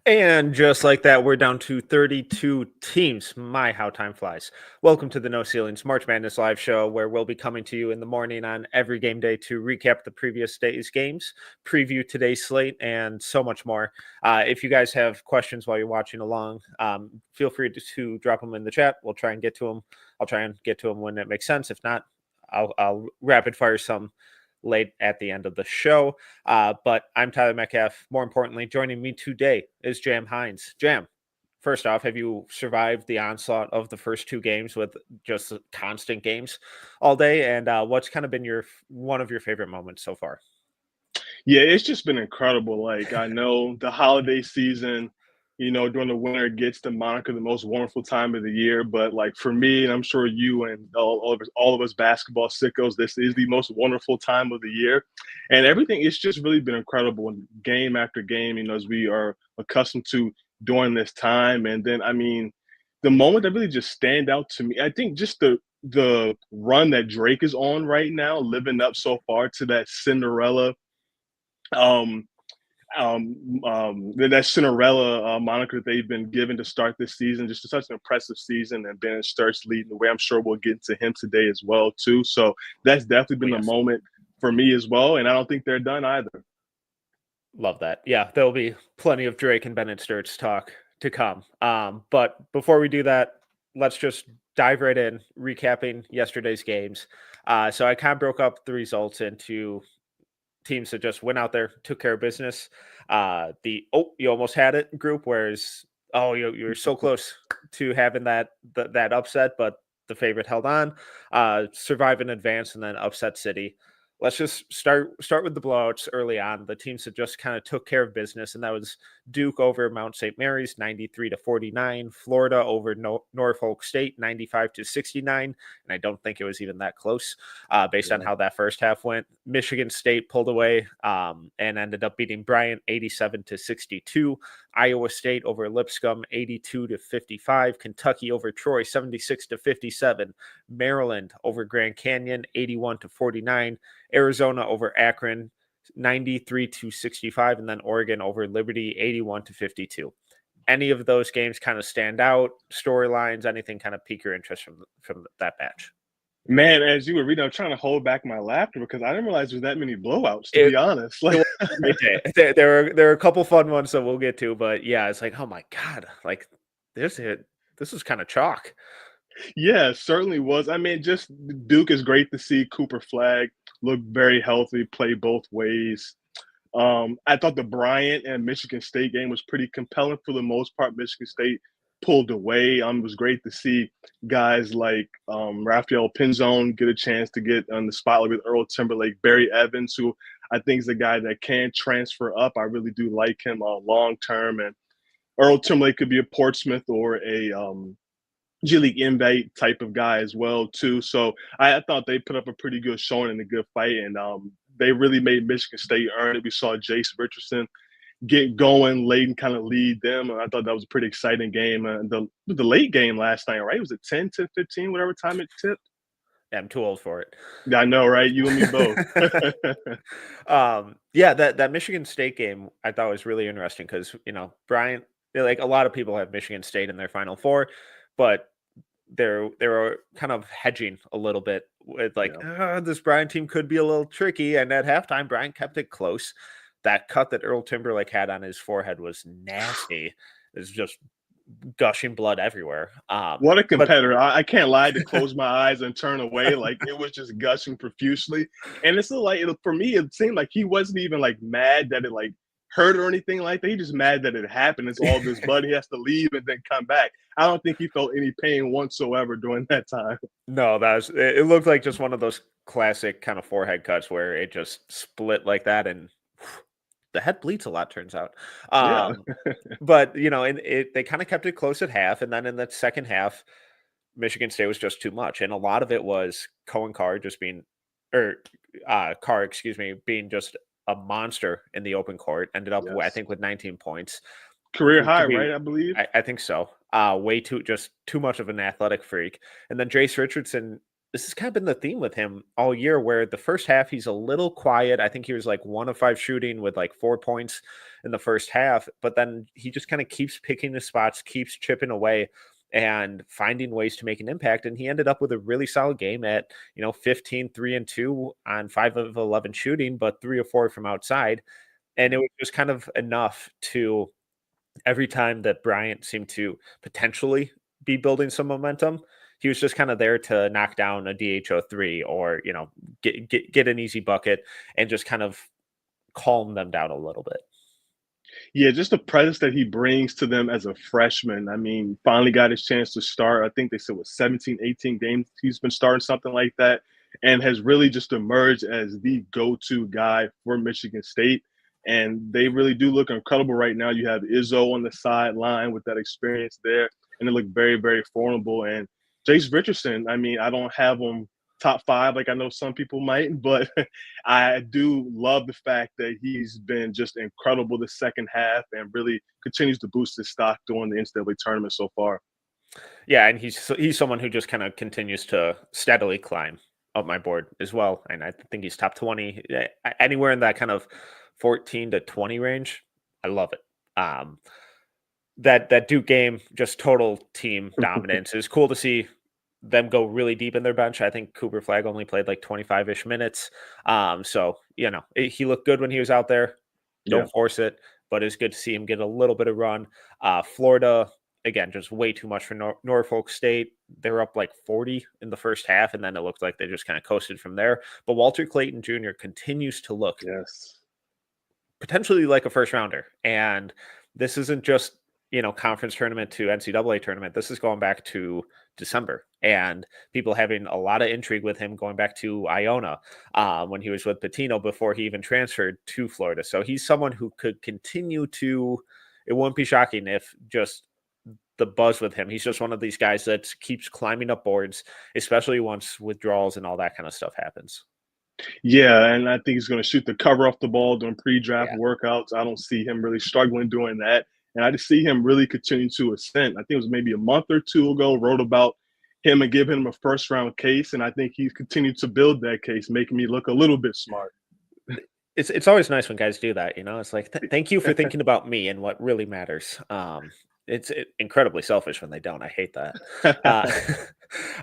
And just like that, we're down to 32 teams. My, how time flies. Welcome to the No Ceilings March Madness live show, where we'll be coming to you in the morning on every game day to recap the previous day's games, preview today's slate, and so much more. If you guys have questions while you're watching along, feel free to drop them in the chat. We'll try and get to them. I'll try and get to them when it makes sense. If not, I'll rapid fire some late at the end of the show. But I'm Tyler Metcalf. More importantly, joining me today is Jam Hines. Jam, first off, have you survived the onslaught of the first two games with just constant games all day? And what's kind of been your one of your favorite moments so far? Yeah, it's just been incredible. Like, I know the holiday season, during the winter gets the moniker the most wonderful time of the year. But like for me, and I'm sure you and all of us basketball sickos, this is the most wonderful time of the year. And everything, it's just really been incredible and game after game, as we are accustomed to during this time. And then I mean, the moment that really just stand out to me, I think just the run that Drake is on right now, living up so far to that Cinderella um, that Cinderella moniker that they've been given to start this season. Just such an impressive season, and Ben Sturts leading the way. I'm sure we'll get to him today as well too. So that's definitely Oh, been a yes. moment for me as well, and I don't think they're done either. Love that. Yeah, there'll be plenty of Drake and Bennett Sturts talk to come. But before we do that, let's just dive right in, recapping yesterday's games. So I kind of broke up the results into teams that just went out there, took care of business. The you almost had it group, whereas you're so close to having that upset, but the favorite held on, survive in advance, and then upset City. Let's just start with the blowouts early on. The teams that just kind of took care of business, and that was Duke over Mount St. Mary's, 93-49. Florida over Norfolk State, 95-69. And I don't think it was even that close based on Yeah. how that first half went. Michigan State pulled away and ended up beating Bryant 87-62. Iowa State over Lipscomb 82-55. Kentucky over Troy 76-57. Maryland over Grand Canyon 81-49. Arizona over Akron 93-65, and then Oregon over Liberty 81-52. Any of those games kind of stand out? Storylines, anything kind of pique your interest from that match? Man, as you were reading, I'm trying to hold back my laughter because I didn't realize there was that many blowouts. To It be honest, it like was a great day. There are a couple fun ones that we'll get to, but yeah, it's like, oh my god, like this is kind of chalk. yeah, it certainly was. I mean, just Duke is great to see. Cooper Flag look very healthy, play both ways. I thought the Bryant and Michigan State game was pretty compelling for the most part. Michigan State pulled away. It was great to see guys like Raphael Pinzone get a chance to get on the spotlight with Earl Timberlake, Barry Evans, who I think is a guy that can transfer up. I really do like him long term. And Earl Timberlake could be a Portsmouth or a G League invite type of guy as well too. So I thought they put up a pretty good showing and a good fight, and they really made Michigan State earn it. We saw Jace Richardson get going late and kind of lead them. And I thought that was a pretty exciting game. The late game last night, right? Was it 10, 10, 15, whatever time it tipped? Yeah, I'm too old for it. Yeah, I know, right? You and me both. Yeah, that Michigan State game I thought was really interesting because Bryant, like a lot of people have Michigan State in their Final Four, but they're kind of hedging a little bit with like Yeah. this Bryant team could be a little tricky. And at halftime, Bryant kept it close. That cut that Earl Timberlake had on his forehead was nasty. It's just gushing blood everywhere. What a But competitor. I can't lie to close my eyes and turn away. Like it was just gushing profusely. And it's like, for me, it seemed like he wasn't even like mad that it like hurt or anything like that. He just mad that it happened. It's all this blood. He has to leave and then come back. I don't think he felt any pain whatsoever during that time. no, it looked like just one of those classic kind of forehead cuts where it just split like that and the head bleeds a lot, turns out. Yeah. But they kind of kept it close at half, and then in that second half, Michigan State was just too much, and a lot of it was Cohen Carr just being, or Carr, excuse me, being just a monster in the open court. Ended up, I Yes. think, with 19 points. Career To high, be, right? I believe. I think so. Way too much of an athletic freak, and then Jace Richardson. this has kind of been the theme with him all year, where the first half he's a little quiet. I think he was like 1 of 5 shooting with like 4 points in the first half, but then he just kind of keeps picking his spots, keeps chipping away and finding ways to make an impact. And he ended up with a really solid game at, 15, 3 and 2 on 5 of 11 shooting, but 3 or 4 from outside. And it was just kind of enough to, every time that Bryant seemed to potentially be building some momentum, he was just kind of there to knock down a DHO3 or, get an easy bucket and just kind of calm them down a little bit. Yeah, just the presence that he brings to them as a freshman. I mean, finally got his chance to start. I think they said, what, 17, 18 games he's been starting, something like that, and has really just emerged as the go-to guy for Michigan State. And they really do look incredible right now. You have Izzo on the sideline with that experience there, and they look very, very formidable. And Jace Richardson, I mean, I don't have him top 5 like I know some people might, but I do love the fact that he's been just incredible the second half and really continues to boost his stock during the NCAA tournament so far. Yeah, and he's someone who just kind of continues to steadily climb up my board as well, and I think he's top 20, anywhere in that kind of 14 to 20 range. I love it. That Duke game, just total team dominance. It was cool to see them go really deep in their bench. I think Cooper Flag only played like 25-ish minutes. So he looked good when he was out there. Yeah. Don't force it, but it's good to see him get a little bit of run. Florida, again, just way too much for Norfolk State. They were up like 40 in the first half, and then it looked like they just kind of coasted from there. But Walter Clayton Jr. continues to look potentially like a first rounder. And this isn't just, conference tournament to NCAA tournament. This is going back to December, and people having a lot of intrigue with him going back to Iona when he was with Patino before he even transferred to Florida. So he's someone who could continue to, it wouldn't be shocking if just the buzz with him. He's just one of these guys that keeps climbing up boards, especially once withdrawals and all that kind of stuff happens. Yeah, and I think he's going to shoot the cover off the ball doing pre-draft Yeah. workouts. I don't see him really struggling doing that. And I just see him really continue to ascend. I think it was maybe a month or two ago, wrote about him and giving him a first round case. And I think he's continued to build that case, making me look a little bit smart. It's always nice when guys do that. It's like, thank you for thinking about me and what really matters. It's incredibly selfish when they don't. I hate that.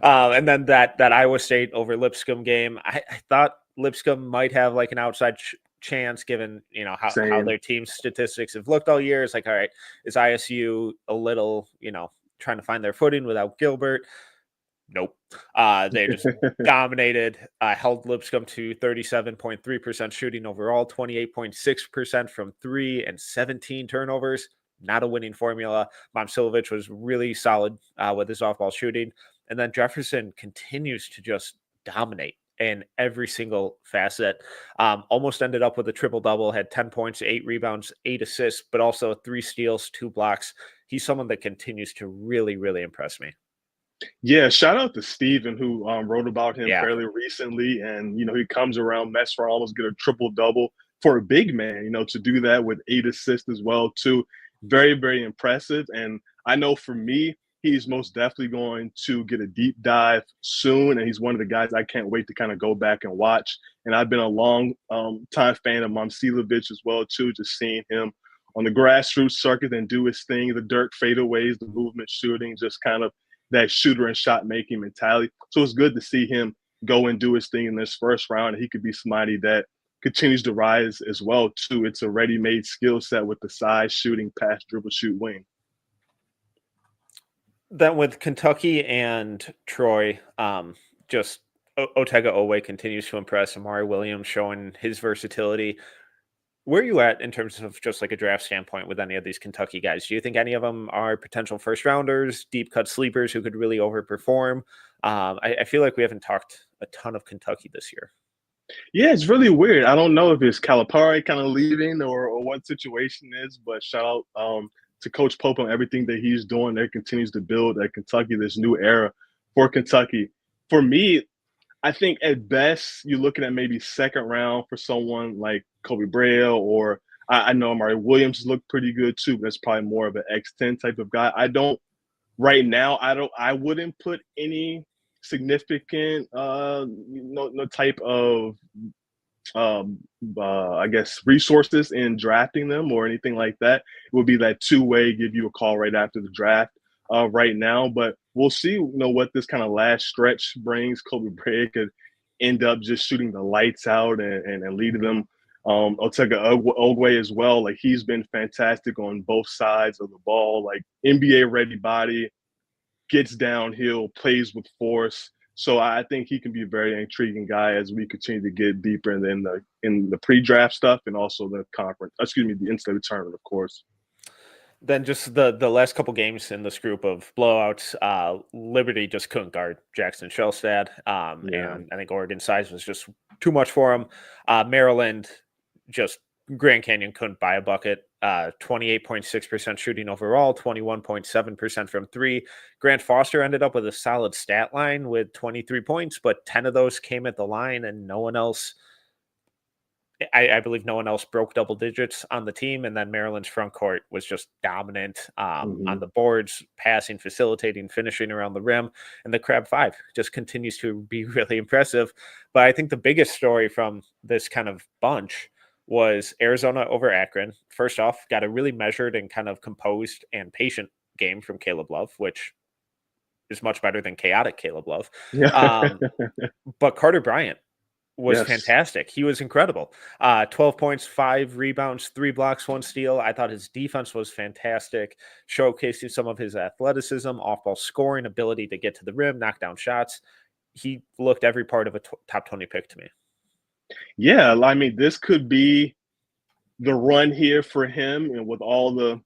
And then that Iowa State over Lipscomb game, I thought Lipscomb might have like an outside chance given, how their team statistics have looked all year. It's like, all right, is ISU a little, trying to find their footing without Gilbert? Nope. They just dominated, held Lipscomb to 37.3% shooting overall, 28.6% from 3, and 17 turnovers. Not a winning formula. Momcilovic was really solid with his off-ball shooting. And then Jefferson continues to just dominate in every single facet. Almost ended up with a triple-double, had 10 points, 8 rebounds, 8 assists, but also 3 steals, 2 blocks. He's someone that continues to really, really impress me. Yeah, shout out to Steven who wrote about him Yeah. fairly recently. And, he comes around mess for almost get a triple double for a big man, to do that with 8 assists as well, too. Very, very impressive. And I know for me, he's most definitely going to get a deep dive soon. And he's one of the guys I can't wait to kind of go back and watch. And I've been a long time fan of Momcilovic as well, too, just seeing him on the grassroots circuit and do his thing, the dirt fadeaways, the movement shooting, just kind of that shooter and shot making mentality. So it's good to see him go and do his thing in this first round. And he could be somebody that continues to rise as well, too. It's a ready-made skill set with the size, shooting, pass, dribble, shoot, wing. Then with Kentucky and Troy, just Otega Owe continues to impress. Amari Williams showing his versatility. Where are you at in terms of just like a draft standpoint with any of these Kentucky guys? Do you think any of them are potential first rounders, deep cut sleepers who could really overperform? I feel like we haven't talked a ton of Kentucky this year. Yeah, it's really weird. I don't know if it's Calipari kind of leaving or what situation is, but shout out to Coach Pope on everything that he's doing. That continues to build at Kentucky, this new era for Kentucky. For me, I think at best you're looking at maybe second round for someone like Kobe Braille, or I know Amari Williams looked pretty good too, but that's probably more of an X10 type of guy. I wouldn't put any significant no type of I guess resources in drafting them or anything like that. It would be that two-way, give you a call right after the draft right now. But we'll see, what this kind of last stretch brings. Kobe Bryant could end up just shooting the lights out and leading them. Otega Ogwe as well. Like he's been fantastic on both sides of the ball. Like NBA ready body, gets downhill, plays with force. So I think he can be a very intriguing guy as we continue to get deeper in the pre-draft stuff and also the conference. Excuse me, the NCAA tournament, of course. Then just the last couple games in this group of blowouts, Liberty just couldn't guard Jackson Shellstad, Yeah. and I think Oregon's size was just too much for him. Maryland just Grand Canyon couldn't buy a bucket. 28.6% shooting overall, 21.7% from three. Grant Foster ended up with a solid stat line with 23 points, but 10 of those came at the line, and no one else. I believe no one else broke double digits on the team, and then Maryland's front court was just dominant on Hmm. the boards, passing, facilitating, finishing around the rim, and the Crab Five just continues to be really impressive. But I think the biggest story from this kind of bunch was Arizona over Akron. First off, got a really measured and kind of composed and patient game from Caleb Love, which is much better than chaotic Caleb Love. Yeah. Um, but Carter Bryant was Yes. fantastic. He was incredible. 12 points, 5 rebounds, 3 blocks, 1 steal. I thought his defense was fantastic, showcasing some of his athleticism, off-ball scoring, ability to get to the rim, knock down shots. He looked every part of a top 20 pick to me. Yeah. I mean, this could be the run here for him, and with all the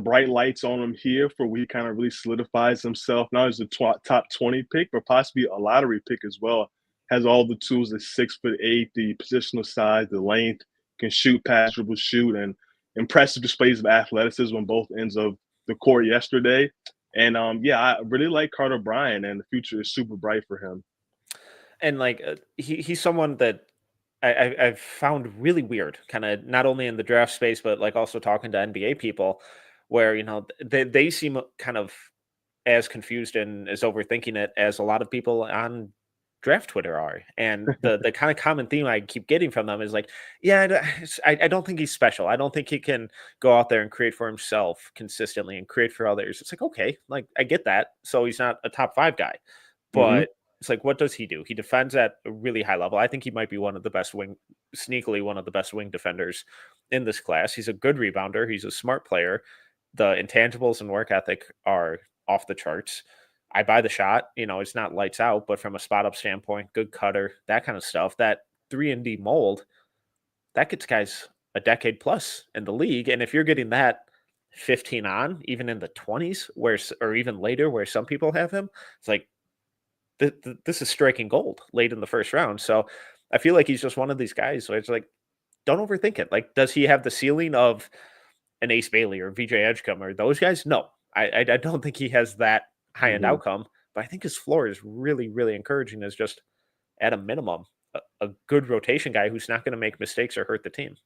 bright lights on him here, for we kind of really solidifies himself not as a top 20 pick, but possibly a lottery pick as well. Has all the tools at 6'8", the positional size, the length, can shoot, pass, dribble, shoot, and impressive displays of athleticism on both ends of the court yesterday. And yeah, I really like Carter Bryant, and the future is super bright for him. And like he's someone that I've found really weird, kind of not only in the draft space, but like also talking to NBA people, where they seem kind of as confused and as overthinking it as a lot of people on draft Twitter are. And the kind of common theme I keep getting from them is like, yeah, I don't think he's special. I don't think he can go out there and create for himself consistently and create for others. It's like, okay, like I get that. So he's not a top 5 guy, Hmm. but it's like, what does he do? He defends at a really high level. I think he might be one of the best sneakily one of the best wing defenders in this class. He's a good rebounder. He's a smart player. The intangibles and work ethic are off the charts. I buy the shot. It's not lights out, but from a spot up standpoint, good cutter, that kind of stuff. That 3-and-D mold, that gets guys a decade plus in the league. And if you're getting that 15 on, even in the 20s, or even later, where some people have him, it's like this is striking gold late in the first round. So I feel like he's just one of these guys where it's like, don't overthink it. Like, does he have the ceiling of an Ace Bailey or VJ Edgecombe or those guys? No, I don't think he has that high end Hmm. outcome. But I think his floor is really, really encouraging. As just at a minimum, a good rotation guy who's not going to make mistakes or hurt the team.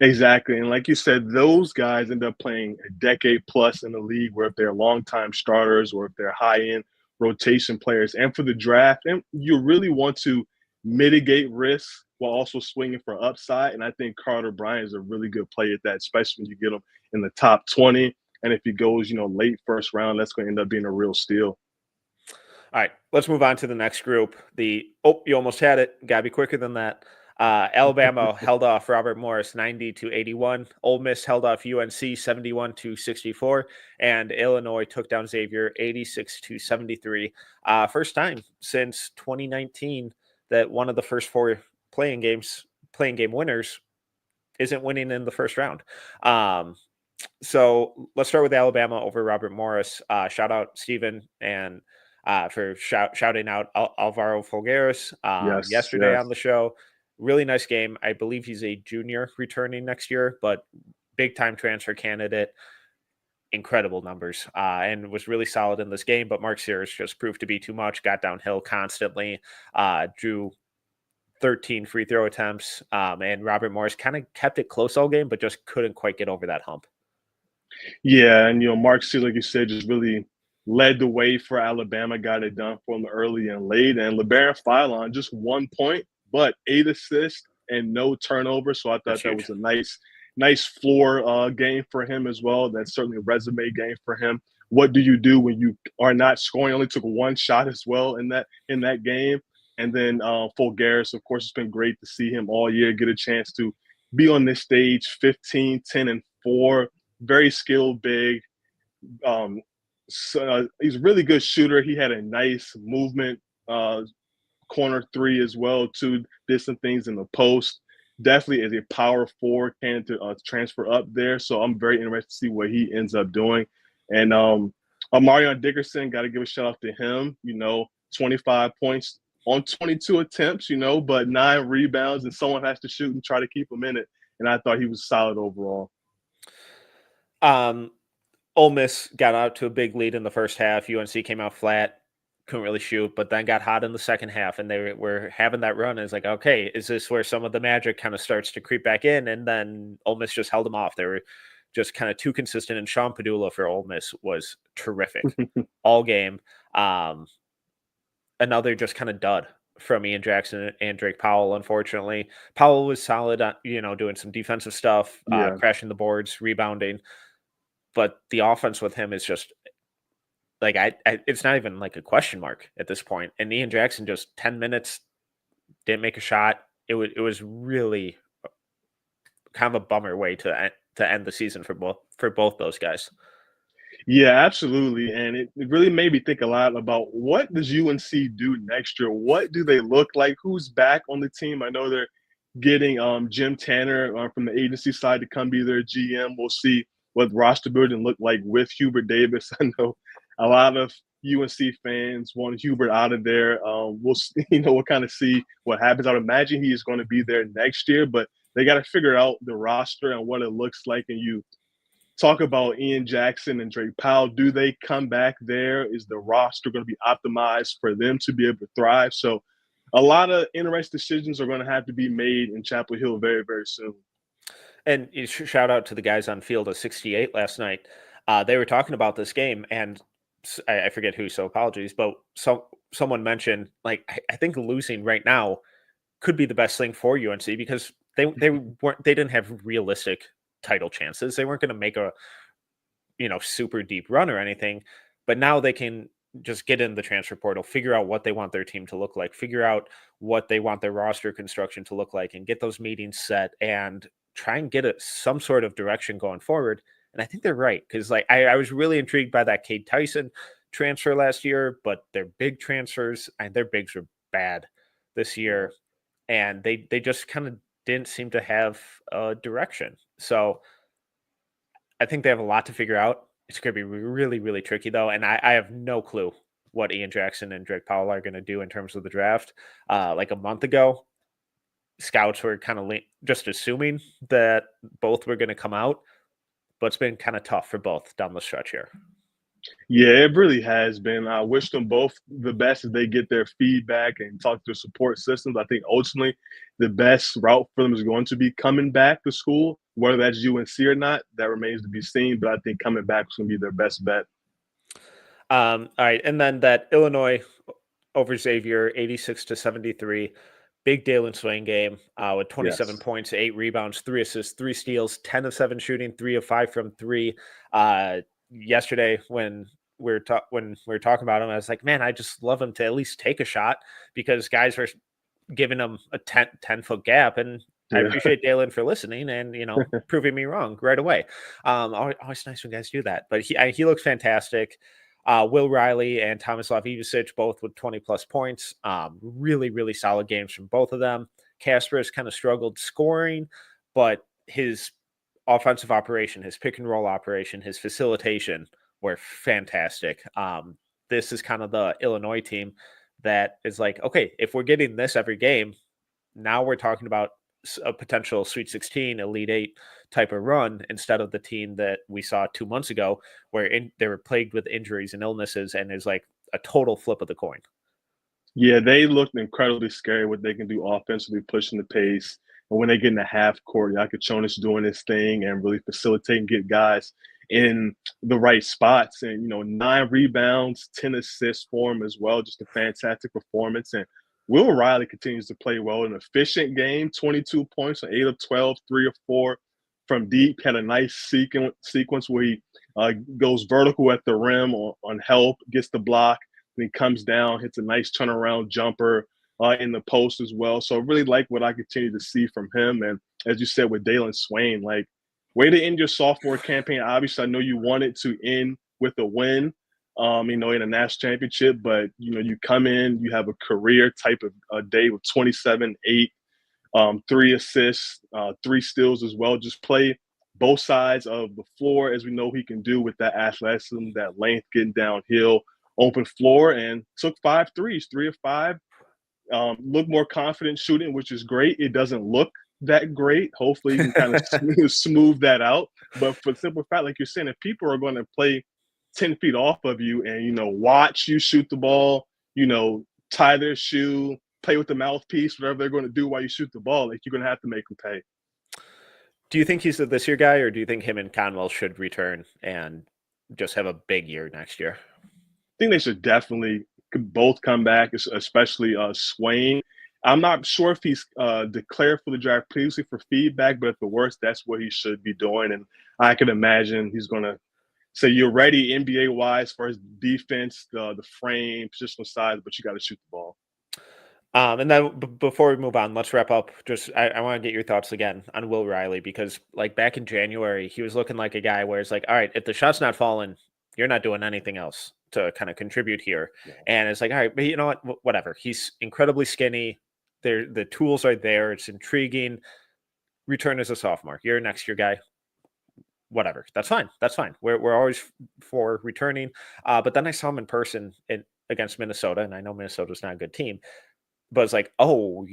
Exactly. And like you said, those guys end up playing a decade plus in the league, where if they're longtime starters or if they're high end rotation players. And for the draft, and you really want to mitigate risk while also swinging for upside. And I think Carter Bryant is a really good play at that, especially when you get him in the top 20. And if he goes, late first round, that's going to end up being a real steal. All right, let's move on to the next group. You almost had it. Gotta be quicker than that. Alabama held off Robert Morris 90-81. Ole Miss held off UNC 71-64, and Illinois took down Xavier 86-73. First time since 2019 that one of the first 4 playing game winners isn't winning in the first round. So let's start with Alabama over Robert Morris. Shout out Steven and for shouting out Alvaro Folgueras Yes, yesterday yes. on the show. Really nice game. I believe he's a junior returning next year, but big time transfer candidate. Incredible numbers and was really solid in this game. But Mark Sears just proved to be too much. Got downhill constantly. Drew 13 free throw attempts. And Robert Morris kind of kept it close all game, but just couldn't quite get over that hump. Yeah, and Mark C, like you said, just really led the way for Alabama, got it done for them early and late. And LeBaron Philon, just 1 point, but 8 assists and no turnover. So I That's thought that huge. was a nice floor game for him as well. That's certainly a resume game for him. What do you do when you are not scoring? Only took one shot as well in that game. And then Fulgaris, of course, it's been great to see him all year get a chance to be on this stage. 15, 10, and 4. Very skilled, big. He's a really good shooter. He had a nice movement corner three as well too. Did some things in the post. Definitely as a power forward can to transfer up there. So I'm very interested to see what he ends up doing. And Marion Dickerson, got to give a shout out to him. 25 points on 22 attempts. But 9 rebounds, and someone has to shoot and try to keep him in it. And I thought he was solid overall. Ole Miss got out to a big lead in the first half. UNC came out flat, couldn't really shoot, but then got hot in the second half, and they were having that run. And it's like, okay, is this where some of the magic kind of starts to creep back in? And then Ole Miss just held them off. They were just kind of too consistent, and Sean Padula for Ole Miss was terrific all game. Another just kind of dud from Ian Jackson and Drake Powell, unfortunately. Powell was solid, doing some defensive stuff, Yeah. crashing the boards, rebounding. But the offense with him is just like it's not even like a question mark at this point. And Ian Jackson just 10 minutes didn't make a shot. It was really kind of a bummer way to end the season for both those guys. Yeah, absolutely. And it really made me think a lot about what does UNC do next year? What do they look like? Who's back on the team? I know they're getting Jim Tanner from the agency side to come be their GM. We'll see what roster building look like with Hubert Davis. I know a lot of UNC fans want Hubert out of there. We'll kind of see what happens. I would imagine he is going to be there next year, but they got to figure out the roster and what it looks like. And you talk about Ian Jackson and Drake Powell. Do they come back there? Is the roster going to be optimized for them to be able to thrive? So a lot of interesting decisions are going to have to be made in Chapel Hill very, very soon. And shout out to the guys on Field of 68 last night. They were talking about this game, and I forget who, so apologies, but someone mentioned, like, I think losing right now could be the best thing for UNC because they didn't have realistic title chances. They weren't going to make a super deep run or anything, but now they can just get in the transfer portal, figure out what they want their team to look like, figure out what they want their roster construction to look like, and get those meetings set and try and get some sort of direction going forward. And I think they're right because like I was really intrigued by that Cade Tyson transfer last year, but their big transfers and their bigs were bad this year, and they just kind of didn't seem to have a direction. So I think they have a lot to figure out. It's going to be really, really tricky, though. And I have no clue what Ian Jackson and Drake Powell are going to do in terms of the draft. Like a month ago, scouts were kind of just assuming that both were going to come out, but it's been kind of tough for both down the stretch here. Yeah, it really has been. I wish them both the best as they get their feedback and talk to their support systems. I think ultimately the best route for them is going to be coming back to school, whether that's UNC or not. That remains to be seen, but I think coming back is going to be their best bet. All right, and then that Illinois over Xavier, 86-73. Big Dalen Swain game with 27 points, 8 rebounds, 3 assists, 3 steals, 10 of 7 shooting, 3 of 5 from 3. Yesterday when we were talking about him, I was like, man, I just love him to at least take a shot because guys were giving him a 10-foot gap. And I appreciate Dalen for listening and, proving me wrong right away. Always nice when guys do that. But he looks fantastic. Will Riley and Thomas Lavivicic both with 20-plus points. Really, really solid games from both of them. Casper has kind of struggled scoring, but his offensive operation, his pick and roll operation, his facilitation were fantastic. This is kind of the Illinois team that is like, okay, if we're getting this every game, now we're talking about a potential Sweet 16, Elite 8 type of run instead of the team that we saw 2 months ago where they were plagued with injuries and illnesses and is like a total flip of the coin. Yeah, they looked incredibly scary what they can do offensively, pushing the pace. And when they get in the half court, Yakachonis doing his thing and really facilitate and get guys in the right spots. And 9 rebounds, 10 assists for him as well. Just a fantastic performance. And Will Riley continues to play well. An efficient game, 22 points on 8 of 12, 3 of 4 from deep. Had a nice sequence where he goes vertical at the rim on help, gets the block, and he comes down, hits a nice turnaround jumper in the post as well. So I really like what I continue to see from him. And as you said with Dalen Swain, like, way to end your sophomore campaign. Obviously, I know you wanted to end with a win, in a national championship, but you come in, you have a career type of day with 27, 8, 3 assists, 3 steals as well. Just play both sides of the floor as we know he can do with that athleticism, that length, getting downhill, open floor, and took 5 threes, 3 of 5. Look more confident shooting, which is great. It doesn't look that great. Hopefully, you can kind of smooth that out. But for the simple fact, like you're saying, if people are going to play 10 feet off of you and watch you shoot the ball, tie their shoe, play with the mouthpiece, whatever they're going to do while you shoot the ball, like, you're going to have to make them pay. Do you think he's a this year guy, or do you think him and Conwell should return and just have a big year next year? I think they should definitely both come back, especially Swain. I'm not sure if he's declared for the draft previously for feedback, but at the worst, that's what he should be doing. And I can imagine he's going to say, you're ready NBA-wise for his defense, the frame, positional size, but you got to shoot the ball. And then before we move on, let's wrap up. Just I want to get your thoughts again on Will Riley, because like back in January, he was looking like a guy where it's like, all right, if the shot's not falling, you're not doing anything else to kind of contribute here. Yeah. And it's like, all right, but you know what? Whatever. He's incredibly skinny. The tools are there. It's intriguing. Return as a sophomore. You're a next year guy. Whatever. That's fine. That's fine. We're always for returning. But then I saw him in person against Minnesota, and I know Minnesota's not a good team. But it's like, oh,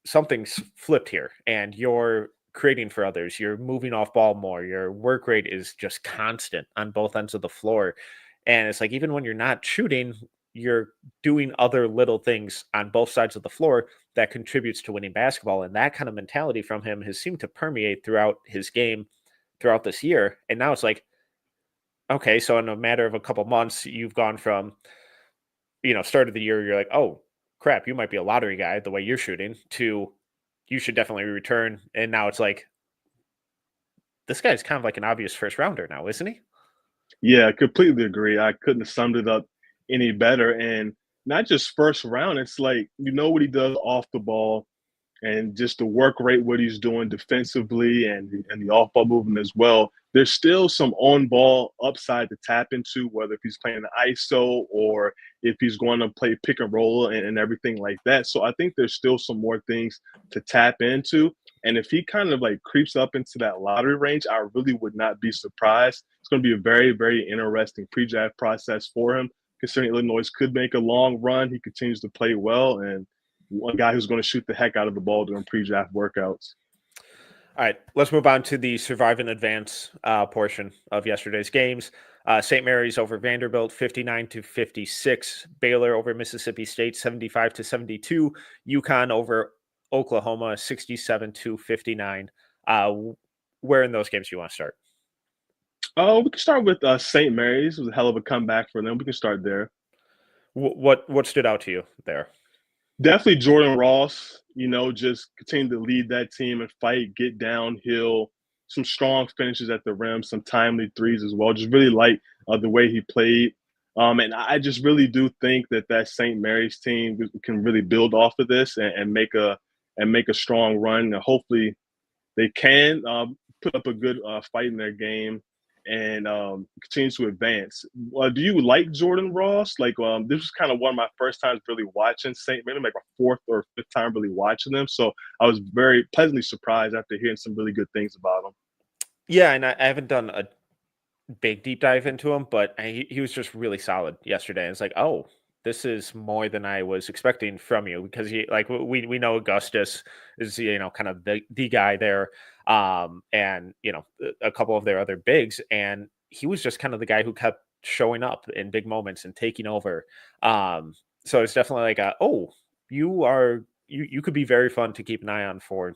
something's flipped here, and you're creating for others. You're moving off ball more. Your work rate is just constant on both ends of the floor. And it's like, even when you're not shooting, you're doing other little things on both sides of the floor that contributes to winning basketball. And that kind of mentality from him has seemed to permeate throughout his game throughout this year. And now it's like, okay, so in a matter of a couple months, you've gone from, start of the year, you're like, oh, crap, you might be a lottery guy the way you're shooting, to you should definitely return. And now it's like, this guy's kind of like an obvious first rounder now, isn't he? Yeah, I completely agree. I couldn't have summed it up any better. And not just first round, it's like, what he does off the ball, and just the work rate, what he's doing defensively, and the off ball movement as well. There's still some on ball upside to tap into, whether if he's playing the ISO or if he's going to play pick and roll and everything like that. So I think there's still some more things to tap into. And if he kind of like creeps up into that lottery range, I really would not be surprised. It's going to be a very, very interesting pre-draft process for him, considering Illinois could make a long run. He continues to play well, and one guy who's going to shoot the heck out of the ball during pre-draft workouts. All right, let's move on to the survive and advance portion of yesterday's games. St. Mary's over Vanderbilt, 59-56. Baylor over Mississippi State, 75-72. UConn over Oklahoma, 67-59. Where in those games do you want to start? We can start with St. Mary's. It was a hell of a comeback for them. We can start there. What stood out to you there? Definitely Jordan Ross, just continue to lead that team and fight, get downhill, some strong finishes at the rim, some timely threes as well. Just really like the way he played. And I just really do think that St. Mary's team can really build off of this and make a strong run. And hopefully they can put up a good fight in their game and continue to advance. Do you like Jordan Ross? Like, this was kind of one of my first times really watching St. Mary's, like my fourth or fifth time really watching them. So I was very pleasantly surprised after hearing some really good things about him. Yeah, and I haven't done a big deep dive into him, but he was just really solid yesterday. It's like, oh, this is more than I was expecting from you, because we know Augustus is kind of the guy there, and a couple of their other bigs, and he was just kind of the guy who kept showing up in big moments and taking over. So it's definitely like, you could be very fun to keep an eye on for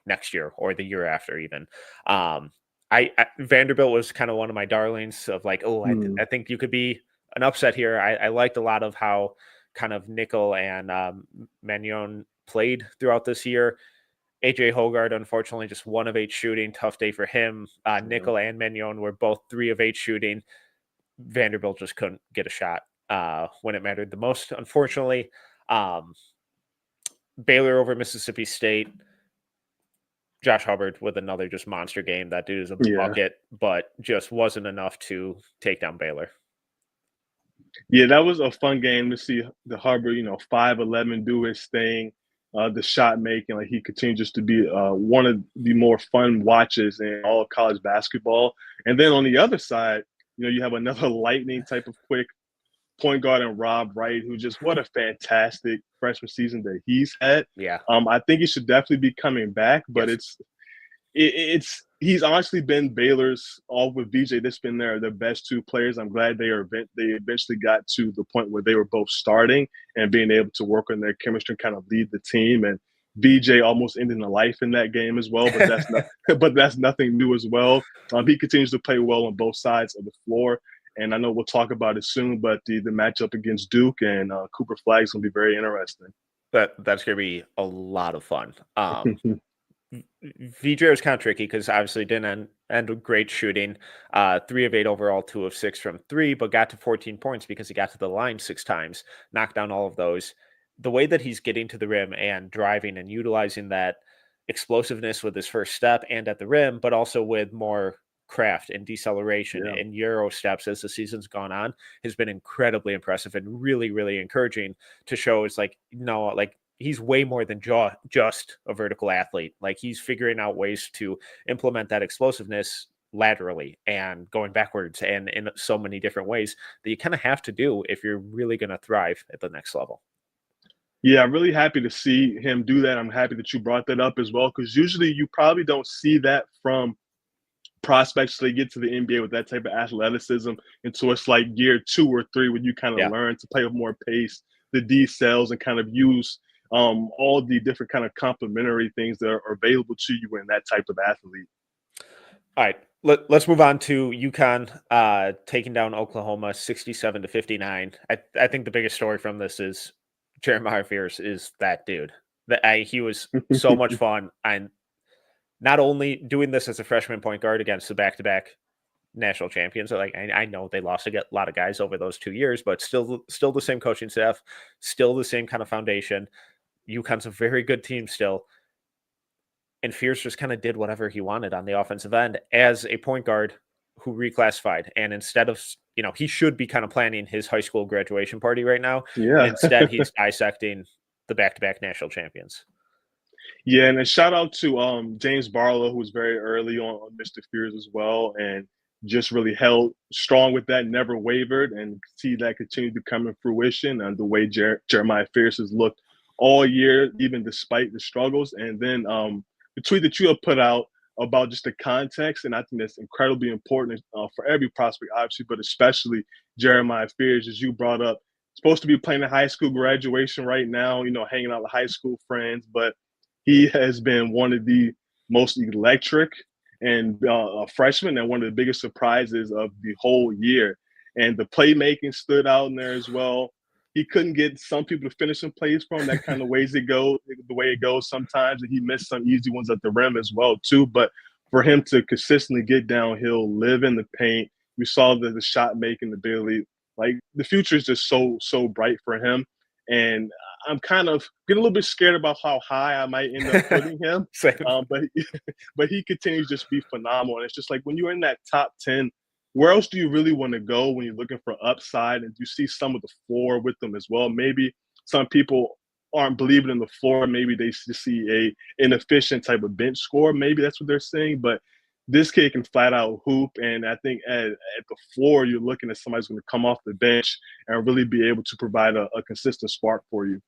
next year or the year after even. I Vanderbilt was kind of one of my darlings of like, oh, Hmm. I think you could be an upset here. I liked a lot of how kind of Nickel and Magnon played throughout this year. AJ Hogard, unfortunately, just 1 of 8 shooting. Tough day for him. Yeah. Nickel and Magnon were both 3 of 8 shooting. Vanderbilt just couldn't get a shot when it mattered the most, unfortunately. Um, Baylor over Mississippi State. Josh Hubbard with another just monster game. That dude is a Yeah. bucket, but just wasn't enough to take down Baylor. Yeah, that was a fun game to see the Hubbard, 5'11", do his thing. The shot making, like he continues to be one of the more fun watches in all of college basketball. And then on the other side, you have another lightning type of quick point guard and Rob Wright, who just what a fantastic freshman season that he's had. Yeah. I think he should definitely be coming back, but Yes. it's he's honestly been Baylor's all with VJ. That's been their best two players. I'm glad they eventually got to the point where they were both starting and being able to work on their chemistry and kind of lead the team. And VJ almost ending a life in that game as well, but that's not but that's nothing new as well. He continues to play well on both sides of the floor. And I know we'll talk about it soon, but the matchup against Duke and Cooper Flag is going to be very interesting. That's gonna be a lot of fun. VJ was kind of tricky because obviously didn't end with great shooting. 3 of 8 overall, 2 of 6 from three, but got to 14 points because he got to the line 6 times, knocked down all of those. The way that he's getting to the rim and driving and utilizing that explosiveness with his first step and at the rim, but also with more craft and deceleration Yeah. and Euro steps as the season's gone on has been incredibly impressive and really, really encouraging to show. It's like, no, like he's way more than just a vertical athlete. Like he's figuring out ways to implement that explosiveness laterally and going backwards and in so many different ways that you kind of have to do if you're really going to thrive at the next level. Yeah, I'm really happy to see him do that. I'm happy that you brought that up as well, because usually you probably don't see that from prospects till they get to the NBA with that type of athleticism until it's like year 2 or 3 when you kind of Yeah. learn to play with more pace, the D cells, and kind of use all the different kind of complementary things that are available to you in that type of athlete. All right. Let's move on to UConn taking down Oklahoma 67-59. I think the biggest story from this is Jeremiah Fears is that dude. He was so much fun. And not only doing this as a freshman point guard against the back-to-back national champions. Like I know they lost a lot of guys over those 2 years, but still the same coaching staff, still the same kind of foundation. UConn's a very good team still. And Fierce just kind of did whatever he wanted on the offensive end as a point guard who reclassified. And instead of, he should be kind of planning his high school graduation party right now. And Yeah. instead he's dissecting the back-to-back national champions. Yeah, and a shout out to James Barlow, who was very early on Mr. Fears as well, and just really held strong with that, never wavered, and see that continue to come in fruition. And the way Jeremiah Fears has looked all year, even despite the struggles. And then the tweet that you have put out about just the context, and I think that's incredibly important for every prospect, obviously, but especially Jeremiah Fears, as you brought up, supposed to be playing a high school graduation right now, hanging out with high school friends, but he has been one of the most electric and freshman, and one of the biggest surprises of the whole year. And the playmaking stood out in there as well. He couldn't get some people to finish some plays for him. That kind of ways it go the way it goes sometimes, and he missed some easy ones at the rim as well too. But for him to consistently get downhill, live in the paint, we saw the shot making ability. Like the future is just so bright for him. And I'm kind of getting a little bit scared about how high I might end up putting him. Same. But but he continues to just be phenomenal. And it's just like when you're in that top 10, where else do you really want to go when you're looking for upside? And you see some of the floor with them as well. Maybe some people aren't believing in the floor. Maybe they just see a inefficient type of bench score. Maybe that's what they're saying. But this kid can flat out hoop. And I think at the floor, you're looking at somebody's going to come off the bench and really be able to provide a consistent spark for you.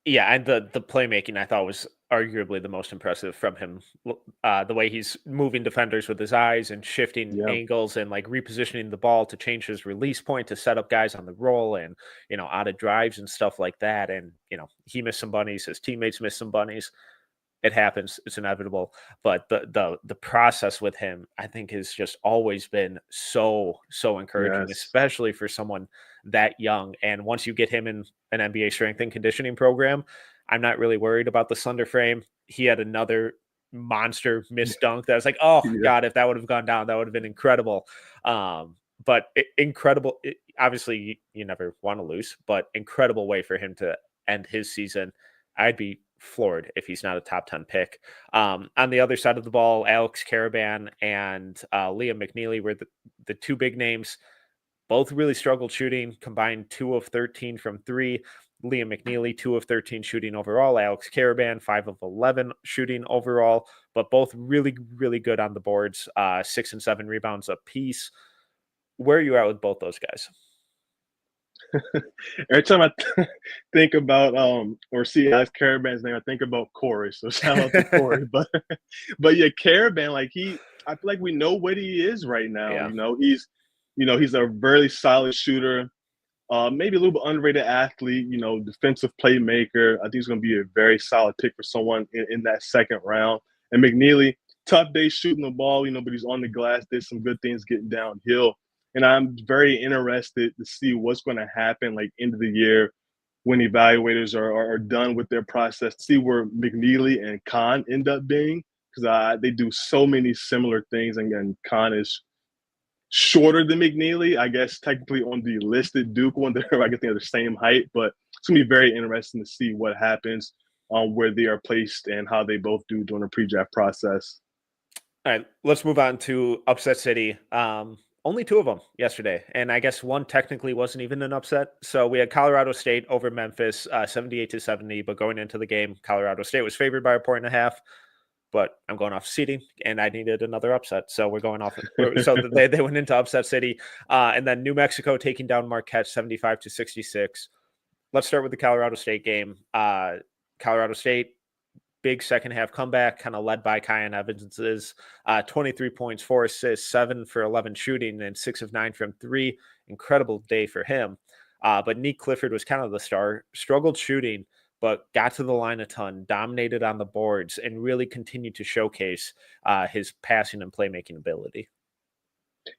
Yeah, and the playmaking I thought was arguably the most impressive from him. The way he's moving defenders with his eyes and shifting Yeah. angles and like repositioning the ball to change his release point to set up guys on the roll and out of drives and stuff like that. And he missed some bunnies, his teammates missed some bunnies. it happens. It's inevitable. But the process with him, I think, has just always been so encouraging, Yes. especially for someone that young. And once you get him in an NBA strength and conditioning program, I'm not really worried about the slender frame. He had another monster missed dunk that I was like, oh Yeah. God, if that would have gone down, that would have been incredible. But incredible. Obviously, you never want to lose, but incredible way for him to end his season. I'd be floored if he's not a top 10 pick. On the other side of the ball, Alex Caravan and Liam McNeely were the two big names. Both really struggled shooting, combined 2 of 13 from three. Liam McNeely, 2 of 13 shooting overall. Alex Caravan, 5 of 11 shooting overall, but both really, really good on the boards, 6 and 7 rebounds apiece. Where are you at with both those guys? Every time I think about or see Alex Caravan's name, I think about Corey. So shout out to Corey. But yeah, Caravan, like I feel like we know what he is right now. Yeah. He's a very solid shooter. Maybe a little bit underrated athlete, defensive playmaker. I think he's going to be a very solid pick for someone in that second round. And McNeely, tough day shooting the ball, but he's on the glass, did some good things getting downhill. And I'm very interested to see what's going to happen like end of the year when evaluators are done with their process, to see where McNeely and Khan end up being, because they do so many similar things. And again, Khan is shorter than McNeely, I guess technically on the listed Duke one. I guess they're the same height, but it's gonna be very interesting to see what happens where they are placed and how they both do during the pre-draft process. All right, let's move on to upset city. Only two of them yesterday, and I guess one technically wasn't even an upset. So we had Colorado State over Memphis, 78-70. But going into the game, Colorado State was favored by a point and a half. But I'm going off seeding, and I needed another upset, so we're going off. So they went into upset city, and then New Mexico taking down Marquette 75-66. Let's start with the Colorado State game. Colorado State, big second half comeback, kind of led by Kyan Evans's 23 points, 4 assists, 7 for 11 shooting, and 6 of 9 from three. Incredible day for him. But Nick Clifford was kind of the star, struggled shooting, but got to the line a ton, dominated on the boards, and really continued to showcase his passing and playmaking ability.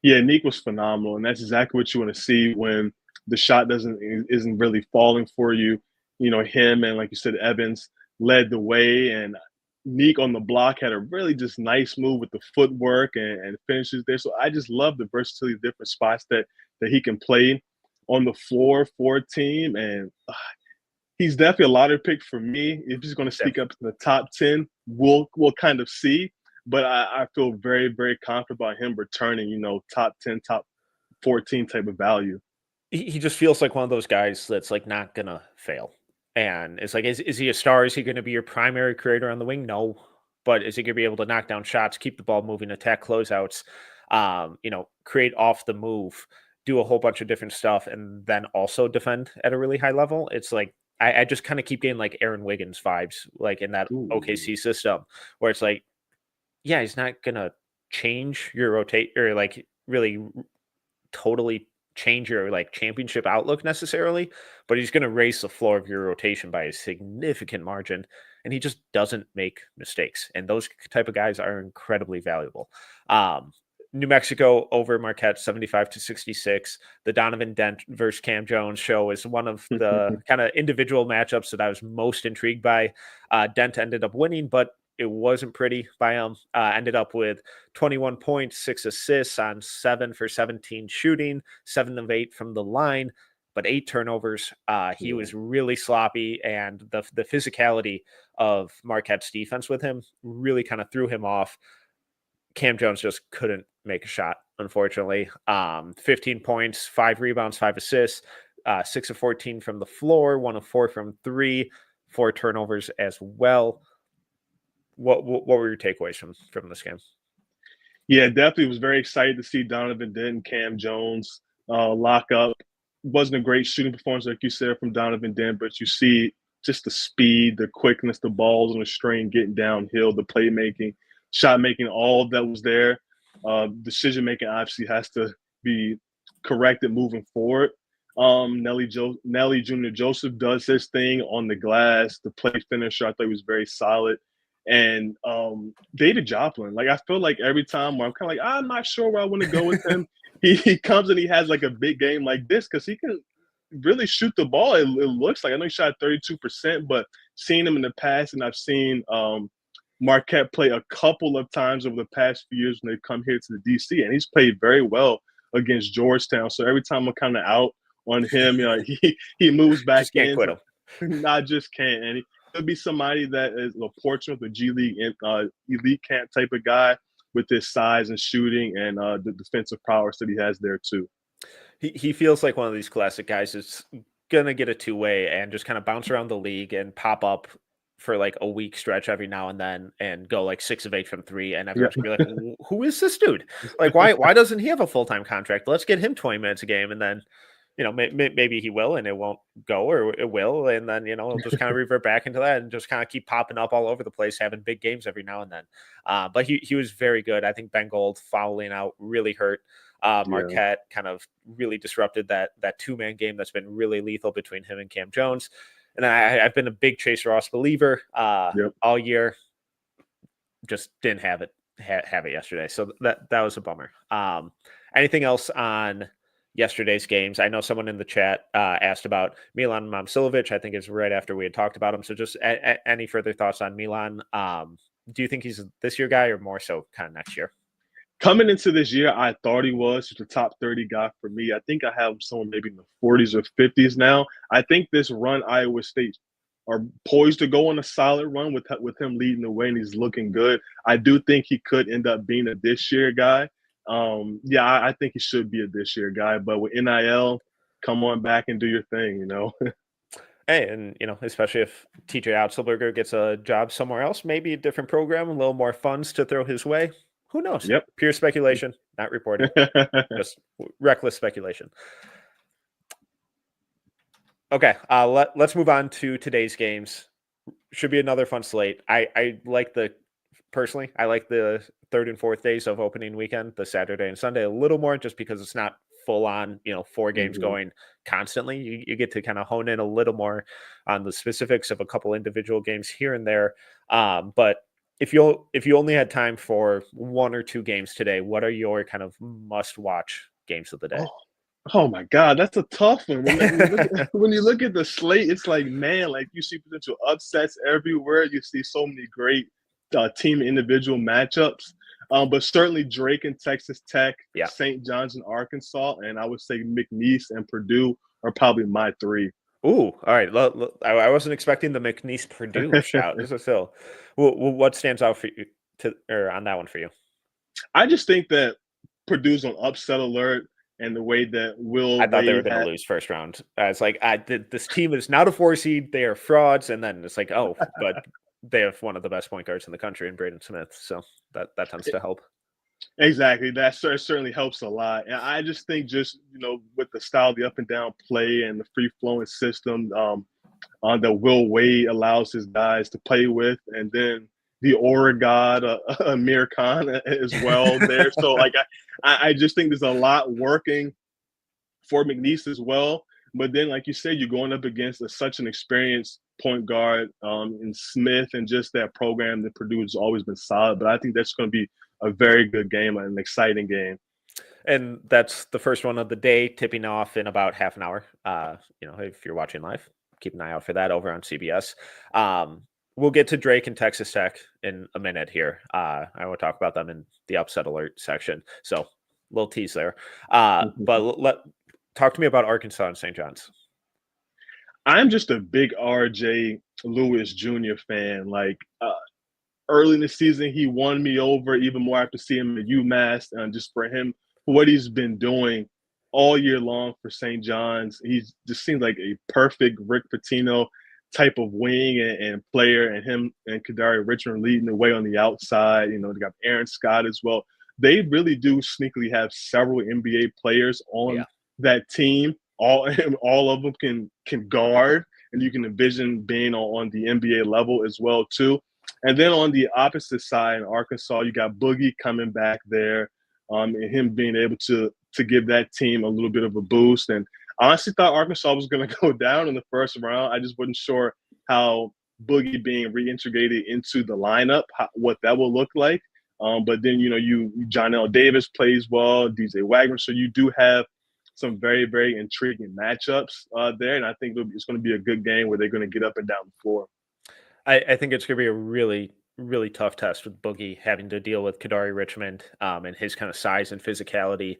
Yeah, Nick was phenomenal, and that's exactly what you want to see when the shot isn't really falling for you. Him and like you said, Evans led the way, and Nick on the block had a really just nice move with the footwork and finishes there. So I just love the versatility of different spots that he can play on the floor for a team, and he's definitely a lottery pick for me. If he's going to sneak up to the top 10, we'll kind of see. But I feel very, very confident about him returning, top 10, top 14 type of value. He just feels like one of those guys that's like not gonna fail. And it's like, is he a star? Is he going to be your primary creator on the wing? No. But is he going to be able to knock down shots, keep the ball moving, attack closeouts, create off the move, do a whole bunch of different stuff, and then also defend at a really high level? It's like, I just kind of keep getting like Aaron Wiggins vibes, like in that Ooh. OKC system, where it's like, yeah, he's not going to change your rotate or like really totally change your like championship outlook necessarily, but he's going to raise the floor of your rotation by a significant margin, and he just doesn't make mistakes. And those type of guys are incredibly valuable. New Mexico over Marquette 75-66. The Donovan Dent versus Cam Jones show is one of the kind of individual matchups that I was most intrigued by. Dent ended up winning, but it wasn't pretty by him. Ended up with 21 points, 6 assists on 7 for 17 shooting, 7 of 8 from the line, but 8 turnovers. He was really sloppy, and the physicality of Marquette's defense with him really kind of threw him off. Cam Jones just couldn't make a shot, unfortunately. 15 points, 5 rebounds, 5 assists, 6 of 14 from the floor, 1 of 4 from 3, 4 turnovers as well. What were your takeaways from this game? Yeah, definitely was very excited to see Donovan Dent and Cam Jones lock up. Wasn't a great shooting performance, like you said, from Donovan Dent, but you see just the speed, the quickness, the balls on the string, getting downhill, the playmaking, shot making, all that was there. Decision making obviously has to be corrected moving forward. Nelly Jr. Joseph does his thing on the glass. The play finisher, I thought he was very solid. And David Joplin, like I feel like every time where I'm kind of like I'm not sure where I want to go with him, he comes and he has like a big game like this because he can really shoot the ball. It looks like I know he shot 32%, but seeing him in the past, and I've seen Marquette play a couple of times over the past few years when they've come here to the DC, and he's played very well against Georgetown. So every time I'm kind of out on him, he moves back Just can't in. quit So him. I just can't. And he'll be somebody that is a Portsmouth, a G League elite camp type of guy with his size and shooting and the defensive prowess that he has there too. He feels like one of these classic guys that's gonna get a two-way and just kind of bounce around the league and pop up for like a week stretch every now and then and go like 6 of 8 from three, and Yeah. everyone's gonna be like, Who is this dude? Like, why doesn't he have a full-time contract? Let's get him 20 minutes a game." And then, maybe he will and it won't go, or it will, and then it'll just kind of revert back into that and just kind of keep popping up all over the place, having big games every now and then. But he was very good. I think Ben Gold fouling out really hurt. Yeah. Marquette kind of really disrupted that two-man game that's been really lethal between him and Cam Jones. And I've been a big Chase Ross believer Yep. all year. Just didn't have it yesterday, so that was a bummer. Anything else on yesterday's games? I know someone in the chat asked about Milan Momcilovic. I think it's right after we had talked about him. So just any further thoughts on Milan? Do you think he's this year guy or more so kind of next year? Coming into this year, I thought he was just a top 30 guy for me. I think I have him somewhere maybe in the 40s or 50s now. I think this run Iowa State are poised to go on a solid run with him leading the way, and he's looking good. I do think he could end up being a this year guy. I think he should be a this year guy, but with NIL, come on back and do your thing. Hey, and especially if TJ Otzelberger gets a job somewhere else, maybe a different program, a little more funds to throw his way. Who knows? Yep. Pure speculation, not reported. Just reckless speculation. Okay, let's move on to today's games. Should be another fun slate. I like personally, I like the third and fourth days of opening weekend, the Saturday and Sunday, a little more just because it's not full on, 4 games going constantly. You get to kind of hone in a little more on the specifics of a couple individual games here and there. But if you only had time for 1 or 2 games today, what are your kind of must watch games of the day? Oh my God, that's a tough one. When you look at the slate, it's like, man, like you see potential upsets everywhere. You see so many great team individual matchups. But certainly Drake and Texas Tech, Yeah. St. John's and Arkansas, and I would say McNeese and Purdue are probably my 3. Ooh, all right. I wasn't expecting the McNeese Purdue shout. So, what stands out for you on that one for you? I just think that Purdue's on upset alert. And the way that I thought they were going to lose first round. It's like this team is not a 4 seed. They are frauds, and then it's like, oh, but they have one of the best point guards in the country in Braden Smith, so that tends to help. Exactly, that certainly helps a lot. And I just think with the style, the up and down play, and the free flowing system that Will Wade allows his guys to play with, and then the Aura God, Amir Khan as well there. So like I just think there's a lot working for McNeese as well. But then, like you said, you're going up against such an experienced point guard in Smith, and just that program that Purdue has always been solid. But I think that's going to be a very good game, an exciting game. And that's the first one of the day, tipping off in about half an hour. If you're watching live, keep an eye out for that over on CBS. We'll get to Drake and Texas Tech in a minute here. I will talk about them in the upset alert section. So, little tease there. But talk to me about Arkansas and St. John's. I'm just a big RJ Lewis Jr. fan. Like early in the season, he won me over even more after seeing him at UMass. And just for him, for what he's been doing all year long for St. John's, he just seems like a perfect Rick Pitino type of wing and player, and him and Kadari Richmond leading the way on the outside. They got Aaron Scott as well. They really do sneakily have several NBA players on that team. All of them can guard, and you can envision being on the NBA level as well too. And then on the opposite side in Arkansas, you got Boogie coming back there, and him being able to give that team a little bit of a boost. And I honestly thought Arkansas was going to go down in the first round. I just wasn't sure how Boogie being reintegrated into the lineup, what that will look like. But then you John L. Davis plays well, DJ Wagner, so you do have some very very intriguing matchups there, and I think it's going to be a good game where they're going to get up and down the floor. I think it's going to be a really, really tough test with Boogie having to deal with Kadari Richmond and his kind of size and physicality.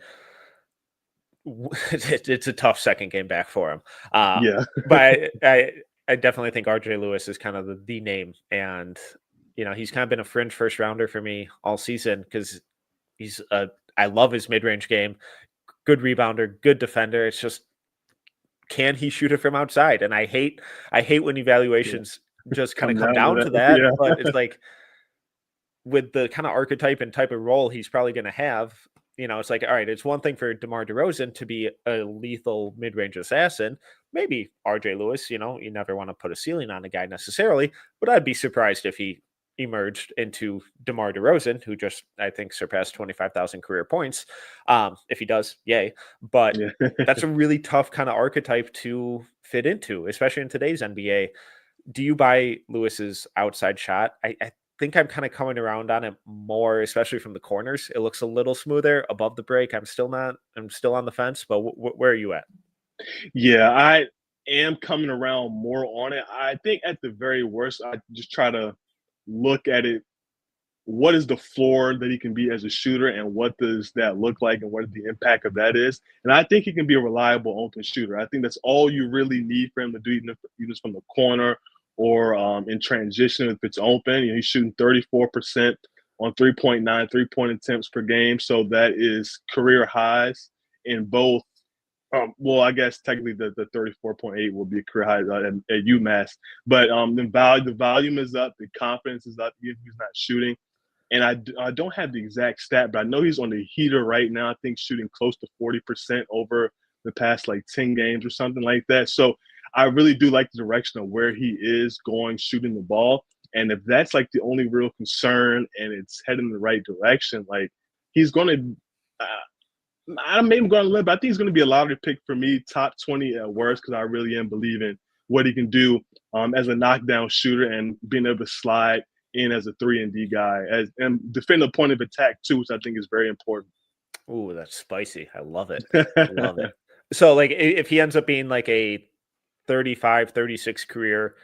It's a tough second game back for him. Yeah, But I definitely think RJ Lewis is kind of the name. And, he's kind of been a fringe first rounder for me all season because I love his mid range game. Good rebounder, good defender. It's just, can he shoot it from outside? And I hate when yeah. evaluations just kind of Come come down to down to that. that. But Yeah, it's like, with the kind of archetype and type of role he's probably going to have, it's like, all right, it's one thing for DeMar DeRozan to be a lethal mid range assassin. Maybe RJ Lewis, you never want to put a ceiling on a guy necessarily, but I'd be surprised if he emerged into DeMar DeRozan, who just, I think, surpassed 25,000 career points. If he does, yay. But yeah. that's a really tough kind of archetype to fit into, especially in today's NBA. Do you buy Lewis's outside shot? I think I'm kind of coming around on it more, especially from the corners. It looks a little smoother above the break. I'm still not. I'm still on the fence. But where are you at? Yeah, I am coming around more on it. I think at the very worst, I just try to look at it. What is the floor that he can be as a shooter, and what does that look like, and what the impact of that is? And I think he can be a reliable open shooter. I think that's all you really need for him to do, even from the corner or in transition if it's open. He's shooting 34% on 3.9 3-point attempts per game, so that is career highs in both. Well, I guess technically the 34.8 will be a career high at UMass, but the volume is up, the confidence is up. Even if he's not shooting, and I don't have the exact stat, but I know he's on the heater right now. I think shooting close to 40% over the past like 10 games or something like that. So I really do like the direction of where he is going shooting the ball. And if that's like the only real concern and it's heading in the right direction, like he's going to, I'm maybe going to live, but I think he's going to be a lottery pick for me, top 20 at worst, because I really am believing what he can do as a knockdown shooter and being able to slide in as a 3-and-D guy and defend the point of attack too, which I think is very important. Ooh, that's spicy. I love it. I love it. So, like, if he ends up being like a 35, 36 career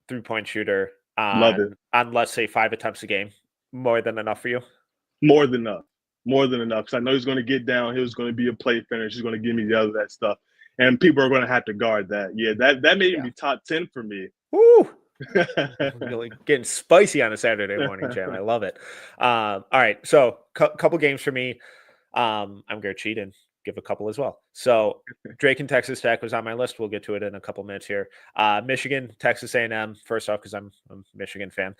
3-point shooter Love it. on let's say 5 attempts a game, more than enough for you? More than enough. More than enough. Because I know he's going to get down. He was going to be a play finish. He's going to give me the other that stuff. And people are going to have to guard that. Yeah, that may even Yeah. be top 10 for me. Woo! Really getting spicy on a Saturday morning, Jam. I love it. All right, so couple games for me. I'm gonna cheat and give a couple as well. So Drake and Texas Tech was on my list. We'll get to it in a couple minutes here. Michigan, Texas A&M. First off, because I'm a Michigan fan,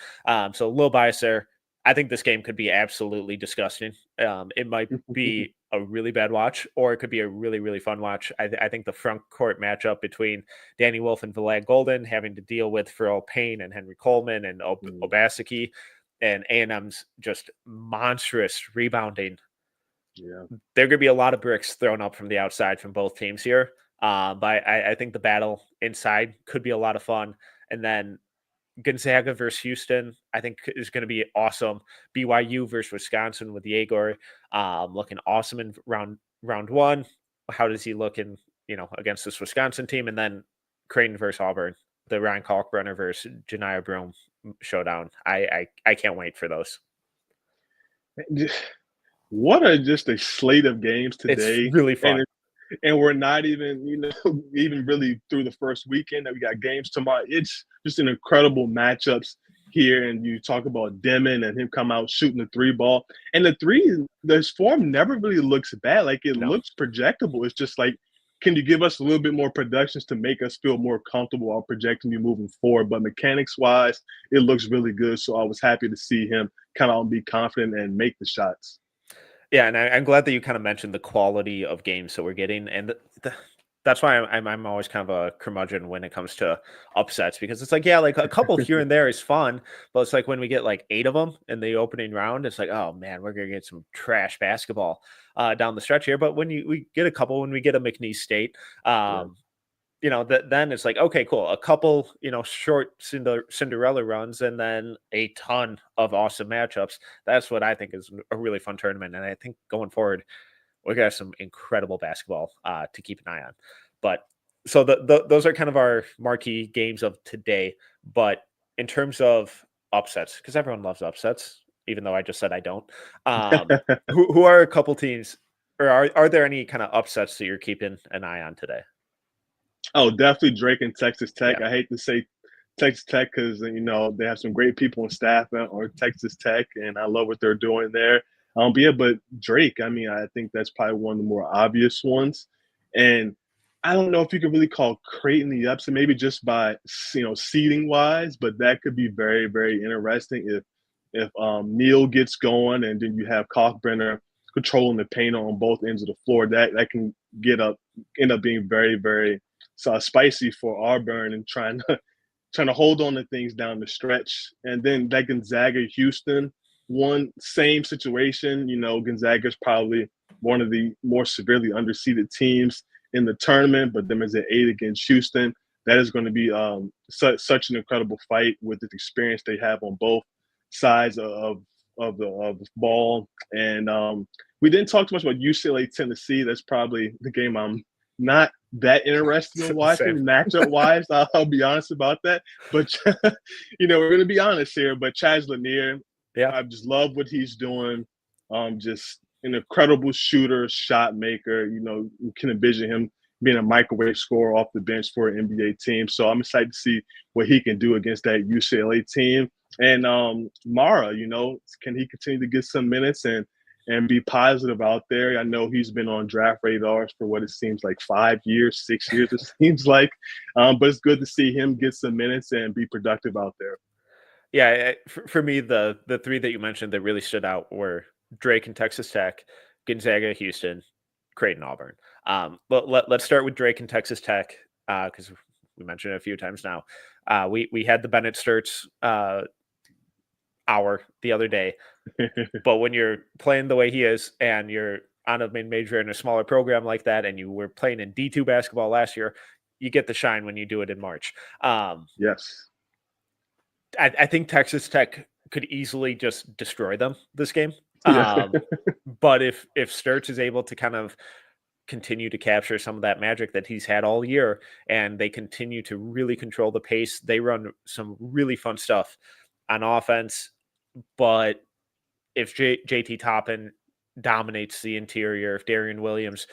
so a little bias there. I think this game could be absolutely disgusting. It might be a really bad watch, or it could be a really, really fun watch. I think the front court matchup between Danny Wolf and Vlad Golden, having to deal with Pharrell Payne and Henry Coleman and Obaseki, and A&M's just monstrous rebounding. Yeah. There are going to be a lot of bricks thrown up from the outside from both teams here. But I think the battle inside could be a lot of fun. And then Gonzaga versus Houston, I think is going to be awesome. BYU versus Wisconsin with Jaeger, looking awesome in round one. How does he look in against this Wisconsin team? And then Creighton versus Auburn, the Ryan Kalkbrenner versus Janiah Broome showdown. I can't wait for those. What a just a slate of games It's today. really fun. And we're not even, even really through the first weekend that we got games tomorrow. It's just an incredible matchups here. And you talk about Demon and him come out shooting the three ball. And this form never really looks bad. Like it No. looks projectable. It's just like, can you give us a little bit more productions to make us feel more comfortable while projecting you moving forward? But mechanics wise, it looks really good. So I was happy to see him come out and be confident and make the shots. Yeah, and I'm glad that you kind of mentioned the quality of games that we're getting, and that's why I'm always kind of a curmudgeon when it comes to upsets, because it's like, yeah, like a couple here and there is fun, but it's like when we get like 8 of them in the opening round, it's like, oh man, we're gonna get some trash basketball down the stretch here. But when we get a couple, when we get a McNeese State, Yeah. then it's like, okay, cool. A couple, short Cinderella runs and then a ton of awesome matchups. That's what I think is a really fun tournament. And I think going forward, we got some incredible basketball to keep an eye on. But so those are kind of our marquee games of today. But in terms of upsets, because everyone loves upsets, even though I just said I don't. Who are a couple teams, or are there any kind of upsets that you're keeping an eye on today? Oh, definitely Drake and Texas Tech. Yeah. I hate to say Texas Tech because they have some great people on staff or Texas Tech, and I love what they're doing there. But yeah, but Drake, I mean, I think that's probably one of the more obvious ones. And I don't know if you could really call Creighton the upset, maybe just by seeding wise, but that could be very, very interesting if Neal gets going, and then you have Kalkbrenner controlling the paint on both ends of the floor. That can end up being very, very spicy for Auburn and trying to hold on to things down the stretch. And then that Gonzaga Houston one, same situation. Gonzaga is probably one of the more severely underseeded teams in the tournament, but them as an 8 against Houston, that is going to be such an incredible fight with the experience they have on both sides of the ball. And we didn't talk too much about UCLA Tennessee. That's probably the game I'm not that interested in watching matchup wise. I'll be honest about that. But we're going to be honest here. But Chaz Lanier, Yeah. I just love what he's doing. Just an incredible shooter, shot maker. You can envision him being a microwave scorer off the bench for an NBA team. So I'm excited to see what he can do against that UCLA team. And Mara, can he continue to get some minutes and be positive out there? I know he's been on draft radars for what it seems like 5 years, 6 years, it seems like. But it's good to see him get some minutes and be productive out there. Yeah, for me, the three that you mentioned that really stood out were Drake and Texas Tech, Gonzaga, Houston, Creighton, Auburn. But let's start with Drake and Texas Tech because we mentioned it a few times now. We had the Bennett Sturts hour the other day, but when you're playing the way he is and you're on a mid-major in a smaller program like that, and you were playing in D2 basketball last year, you get the shine when you do it in March. Yes. I think Texas Tech could easily just destroy them this game. Yeah. But if Sturts is able to kind of continue to capture some of that magic that he's had all year, and they continue to really control the pace, they run some really fun stuff on offense. But if JT Toppin dominates the interior, if Darian Williams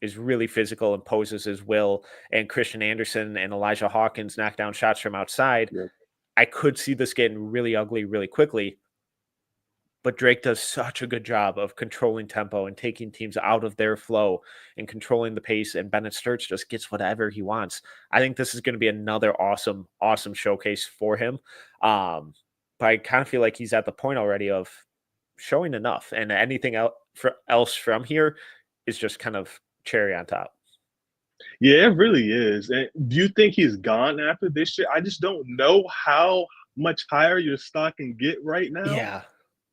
is really physical and poses his will, and Christian Anderson and Elijah Hawkins knock down shots from outside, Yeah. I could see this getting really ugly really quickly. But Drake does such a good job of controlling tempo and taking teams out of their flow and controlling the pace. And Bennett Sturts just gets whatever he wants. I think this is going to be another awesome, awesome showcase for him. But I kind of feel like he's at the point already of showing enough, and anything else from here is just kind of cherry on top. Yeah, it really is. And do you think he's gone after this year? I just don't know how much higher your stock can get right now. Yeah,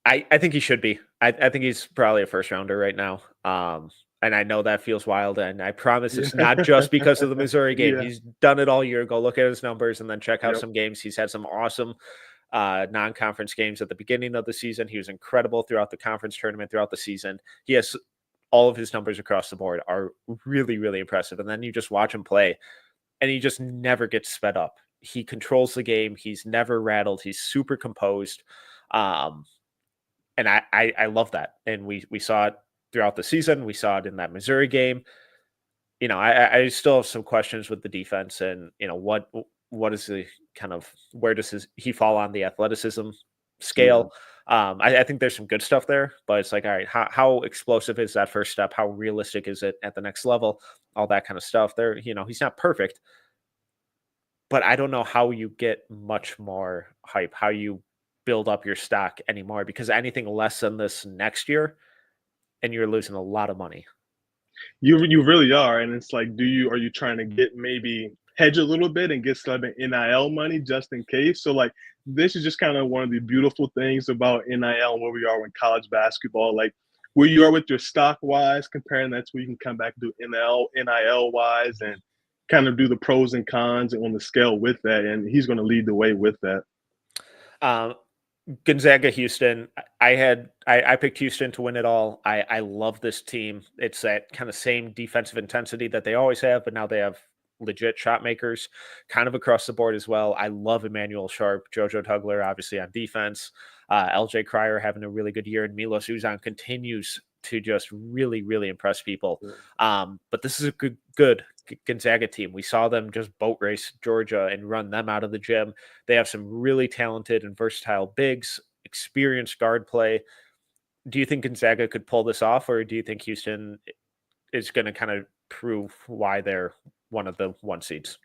I think he should be. I think he's probably a first rounder right now. And I know that feels wild. And I promise it's Yeah. not just because of the Missouri game. Yeah. He's done it all year. Go look at his numbers and then check out Yep. some games. He's had some awesome non-conference games at the beginning of the season. He was incredible throughout the conference tournament, throughout the season. He has all of his numbers across the board are really, really impressive. And then you just watch him play and he just never gets sped up. He controls the game. He's never rattled. He's super composed. And I love that. And we saw it throughout the season. We saw it in that Missouri game. I still have some questions with the defense and, what is the kind of, where does he fall on the athleticism scale? I think there's some good stuff there, but it's like, all right, how explosive is that first step? How realistic is it at the next level? All that kind of stuff there. He's not perfect, but I don't know how you get much more hype, how you build up your stock anymore, because anything less than this next year and you're losing a lot of money. You really are. And it's like, are you trying to get maybe hedge a little bit and get some NIL money just in case? So like this is just kind of one of the beautiful things about NIL and where we are in college basketball. Like where you are with your stock wise, comparing that to where you can come back and do NIL wise. And kind of do the pros and cons on the scale with that, and he's going to lead the way with that. Um, Gonzaga, Houston. I picked Houston to win it all. I love this team. It's that kind of same defensive intensity that they always have, but now they have legit shot makers kind of across the board as well. I love Emmanuel Sharp, JoJo Tugler, obviously on defense. LJ Cryer having a really good year, and Milos Uzan continues to just really, really impress people. But this is a good Gonzaga team. We saw them just boat race Georgia and run them out of the gym. They have some really talented and versatile bigs, experienced guard play. Do you think Gonzaga could pull this off, or do you think Houston is going to kind of prove why they're one of the one seeds?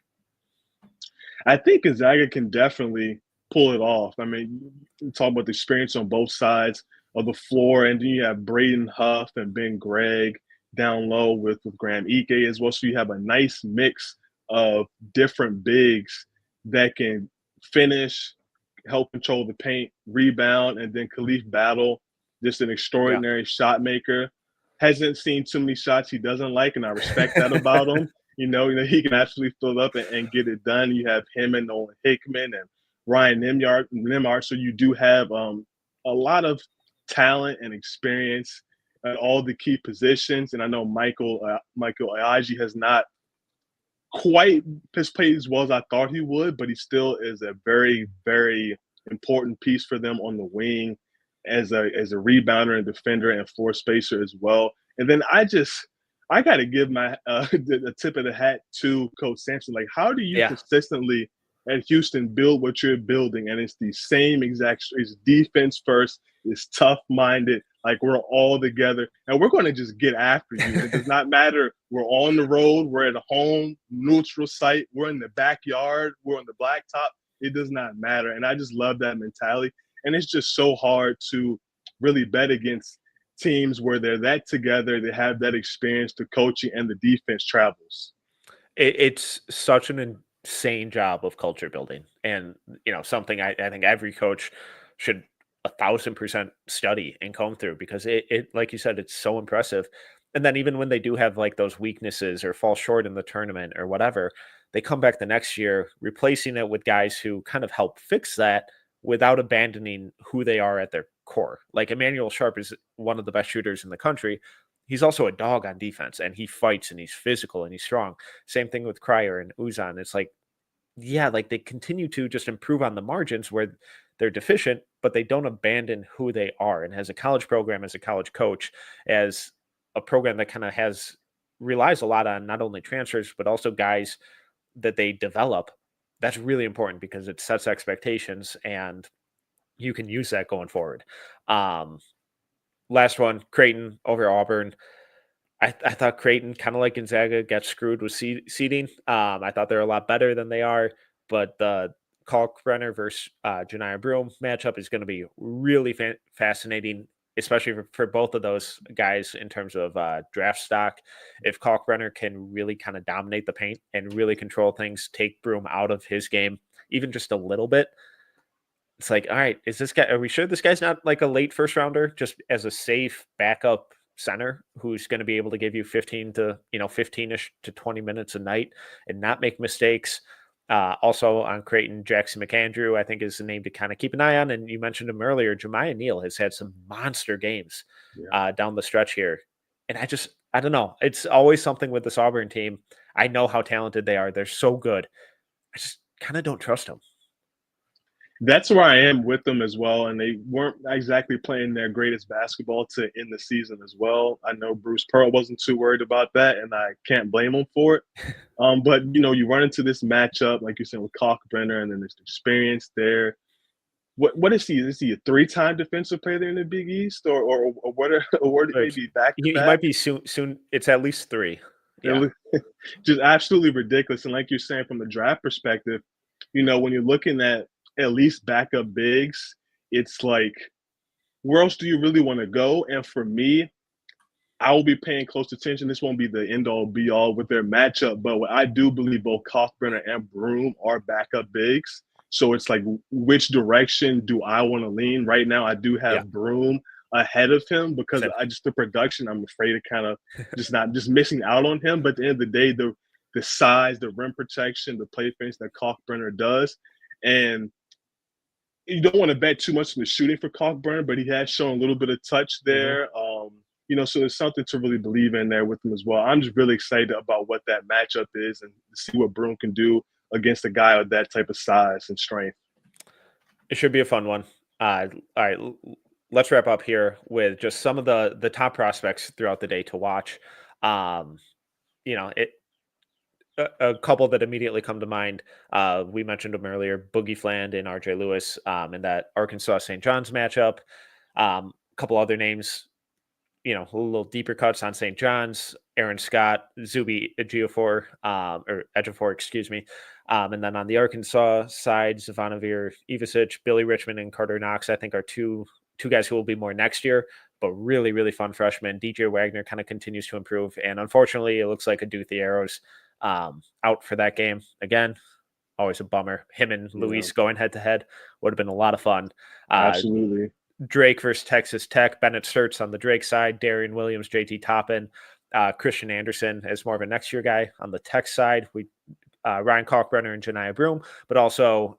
I think Gonzaga can definitely pull it off. I mean, you talk about the experience on both sides of the floor, and then you have Braden Huff and Ben Gregg down low with Graham Ike as well. So you have a nice mix of different bigs that can finish, help control the paint, rebound, and then Khalif Battle, just an Yeah. extraordinary shot maker. Hasn't seen too many shots he doesn't like, and I respect that about him. He can absolutely fill up and get it done. You have him and Nolan Hickman and Ryan Nimar. So you do have a lot of talent and experience at all the key positions. And I know Michael Ayaji has not quite played as well as I thought he would, but he still is a very, very important piece for them on the wing as a rebounder and defender and floor spacer as well. And then I got to give my the tip of the hat to Coach Sampson. Like, how do you Yeah. consistently at Houston build what you're building? And it's the same exact. It's defense first. It's tough minded. Like, we're all together, and we're going to just get after you. It does not matter. We're on the road. We're at a home neutral site. We're in the backyard. We're on the blacktop. It does not matter. And I just love that mentality. And it's just so hard to really bet against teams where they're that together, they have that experience, the coaching and the defense travels. It's such an insane job of culture building, and something I think every coach should 1,000% study and comb through, because it like you said, it's so impressive. And then even when they do have like those weaknesses or fall short in the tournament or whatever, they come back the next year, replacing it with guys who kind of help fix that without abandoning who they are at their core. Like Emmanuel Sharp is one of the best shooters in the country. He's also a dog on defense, and he fights and he's physical and he's strong. Same thing with Cryer and Uzan. It's like, yeah, like they continue to just improve on the margins where they're deficient, but they don't abandon who they are. And as a college program, as a college coach, as a program that kind of relies a lot on not only transfers, but also guys that they develop, that's really important because it sets expectations and you can use that going forward. Um, Last one, Creighton over Auburn. I thought Creighton, kind of like Gonzaga, got screwed with seeding. I thought they're a lot better than they are, but the Kalkbrenner versus Janiyah Broome matchup is going to be really fascinating, especially for both of those guys in terms of draft stock. If Kalkbrenner can really kind of dominate the paint and really control things, take Broome out of his game, even just a little bit, it's like, all right, are we sure this guy's not like a late first rounder, just as a safe backup center who's going to be able to give you 15-ish to 20 minutes a night and not make mistakes? Also on Creighton, Jackson McAndrew, I think, is the name to kind of keep an eye on. And you mentioned him earlier. Jemiah Neal has had some monster games down the stretch here. And I don't know. It's always something with this Auburn team. I know how talented they are. They're so good. I just kind of don't trust them. That's where I am with them as well. And they weren't exactly playing their greatest basketball to end the season as well. I know Bruce Pearl wasn't too worried about that, and I can't blame him for it. But, you run into this matchup, like you said, with Kalkbrenner, and then there's the experience there. What is he? Is he a 3-time defensive player in the Big East, or what? Or maybe back to He back? might be soon. It's at least 3. Yeah. Just absolutely ridiculous. And like you're saying, from the draft perspective, when you're looking at least backup bigs, it's like, where else do you really want to go? And for me, I will be paying close attention. This won't be the end all be all with their matchup, but I do believe both Kalkbrenner and Broome are backup bigs. So it's like, which direction do I want to lean? Right now, I do have Broome ahead of him because the production, I'm afraid of kind of just missing out on him. But at the end of the day, the size, the rim protection, the play finish that Kalkbrenner does. And you don't want to bet too much on the shooting for Kalkbrenner, but he has shown a little bit of touch Mhm. there. So there's something to really believe in there with him as well. I'm just really excited about what that matchup is and to see what Broom can do against a guy of that type of size and strength. It should be a fun one. All right, let's wrap up here with just some of the top prospects throughout the day to watch. Um, it a couple that immediately come to mind. We mentioned them earlier: Boogie Fland and R.J. Lewis, in that Arkansas St. John's matchup. A couple other names, a little deeper cuts on St. John's: Aaron Scott, Zuby Ejiofor, or Ejiofor, excuse me. And then on the Arkansas side, Zvonimir Ivisic, Billy Richmond, and Carter Knox, I think, are two guys who will be more next year, but really, really fun freshmen. DJ Wagner kind of continues to improve. And unfortunately, it looks like Aduthi Arrows out for that game. Again, always a bummer. Him and Yeah, Luis going head to head would have been a lot of fun. Uh, absolutely. Drake versus Texas Tech. Bennett Sturts on the Drake side. Darian Williams, JT Toppin, Christian Anderson is more of a next year guy on the Tech side. We Ryan Kalkbrenner and Janiah Broom, but also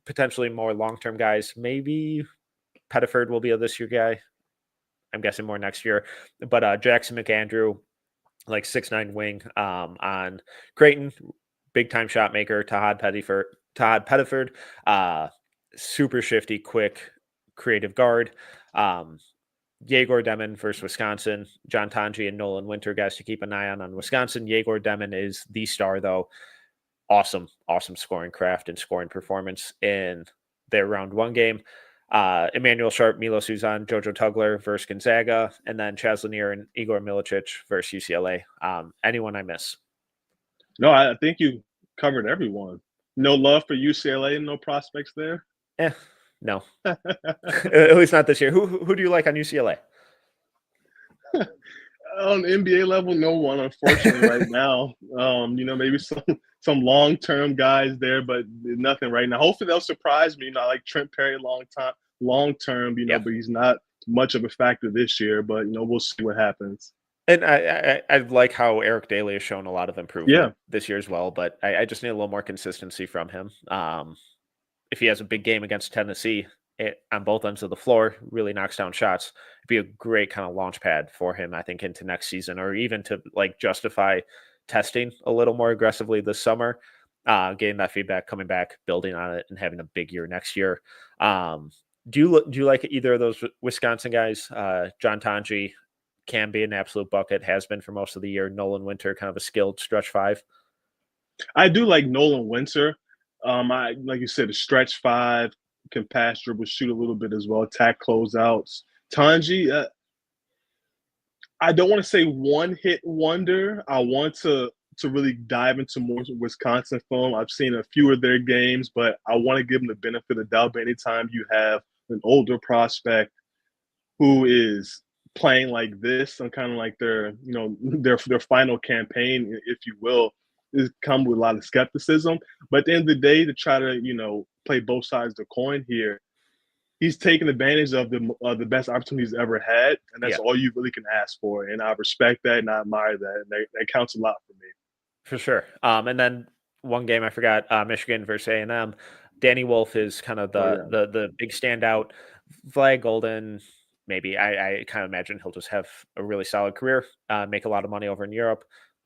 potentially more long term guys. Maybe Pettiford will be a this year guy. I'm guessing more next year. But Jackson McAndrew, like 6'9" wing on Creighton, big time shot maker. Todd Pettiford, uh, super shifty, quick, creative guard. Um, Yegor Demon versus Wisconsin. John Tanji and Nolan Winter, guys to keep an eye on Wisconsin. Yegor Demon is the star, though. Awesome, awesome scoring craft and scoring performance in their round one game. Emmanuel Sharp, Milo Suzan, Jojo Tugler versus Gonzaga, and then Chaz Lanier and Igor Milicic versus UCLA. Anyone I miss? No, I think you covered everyone. No love for UCLA and no prospects there. Eh, no. At least not this year. Who do you like on UCLA? On the NBA level, no one, unfortunately, right now. Maybe some long term guys there, but nothing right now. Hopefully, they'll surprise me. I like Trent Perry long term. Yeah. But he's not much of a factor this year. But we'll see what happens. And I like how Eric Daly has shown a lot of Yeah, improvement this year as well, but I just need a little more consistency from him. If he has a big game against Tennessee on both ends of the floor, really knocks down shots, it'd be a great kind of launch pad for him, I think, into next season, or even to like justify testing a little more aggressively this summer, getting that feedback, coming back, building on it, and having a big year next year. Do you like either of those Wisconsin guys? John Tanji can be an absolute bucket, has been for most of the year. Nolan Winter, kind of a skilled stretch five. I do like Nolan Winter. I like you said, a stretch five, can pass, dribble, shoot a little bit as well, attack closeouts. Tanji, I don't want to say one hit wonder. I want to really dive into more Wisconsin film. I've seen a few of their games, but I want to give them the benefit of the doubt. But anytime you have an older prospect who is playing like this and kind of like their final campaign, if you will, is come with a lot of skepticism. But at the end of the day, to try to play both sides of the coin here, he's taken advantage of the best opportunities he's ever had, and that's Yeah, all you really can ask for. And I respect that and I admire that, and that counts a lot for me. for sure. And then one game I forgot, Michigan versus A&M. Danny Wolf is kind of Oh the yeah. the the big standout. Vlad Golden, maybe I kind of imagine he'll just have a really solid career, make a lot of money over in Europe.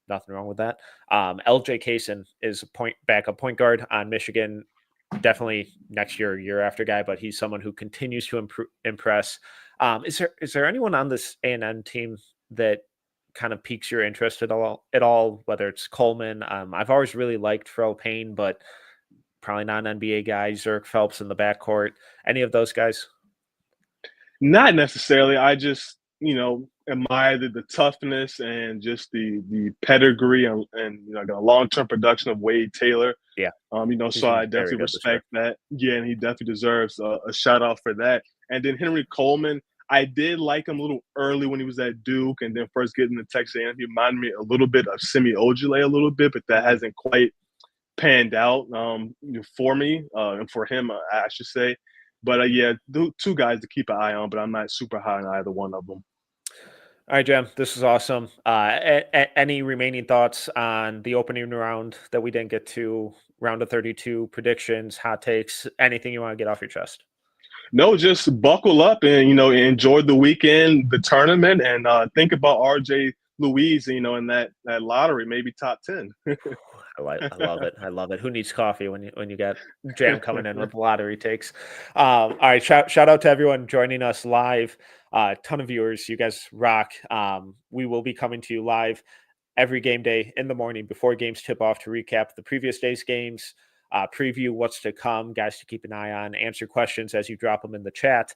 Nothing wrong with that. LJ Kaysen is a backup point guard on Michigan. Definitely next year after guy, but he's someone who continues to impress. Is there anyone on this A&M team that kind of piques your interest at all? Whether it's Coleman, I've always really liked Pharrell Payne, but probably not an NBA guy. Zerk Phelps in the backcourt. Any of those guys? Not necessarily. I just, admire the toughness and just the pedigree and the long term production of Wade Taylor. Yeah, he's So been I very definitely good this year. respect that. Yeah, and he definitely deserves a shout out for that. And then Henry Coleman, I did like him a little early when he was at Duke, and then first getting to Texas A&M. He reminded me a little bit of Semi Ojale a little bit, but that hasn't quite panned out for me and for him, I should say. But yeah, two guys to keep an eye on, but I'm not super high on either one of them. All right, Jam, this is awesome. Any remaining thoughts on the opening round that we didn't get to, round of 32, predictions, hot takes, anything you want to get off your chest? No, just buckle up and enjoy the weekend, the tournament, and think about RJ Louise, in that lottery, maybe top 10. I love it. I love it. Who needs coffee when you got Jam coming in with lottery takes? All right, shout out to everyone joining us live. Ton of viewers. You guys rock. We will be coming to you live every game day in the morning before games tip off to recap the previous day's games, preview what's to come, guys to keep an eye on, answer questions as you drop them in the chat.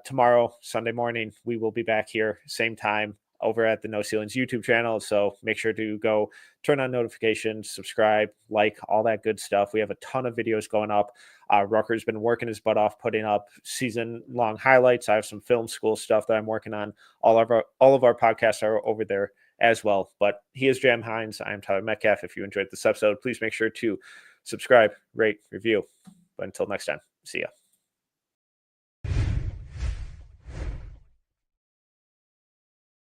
Tomorrow, Sunday morning, we will be back here, same time, over at the No Ceilings YouTube channel. So make sure to go turn on notifications, subscribe, like, all that good stuff. We have a ton of videos going up. Rucker's been working his butt off putting up season-long highlights. I have some film school stuff that I'm working on. All of our podcasts are over there as well. But he is Jam Hines. I am Tyler Metcalf. If you enjoyed this episode, please make sure to subscribe, rate, review. But until next time, see ya.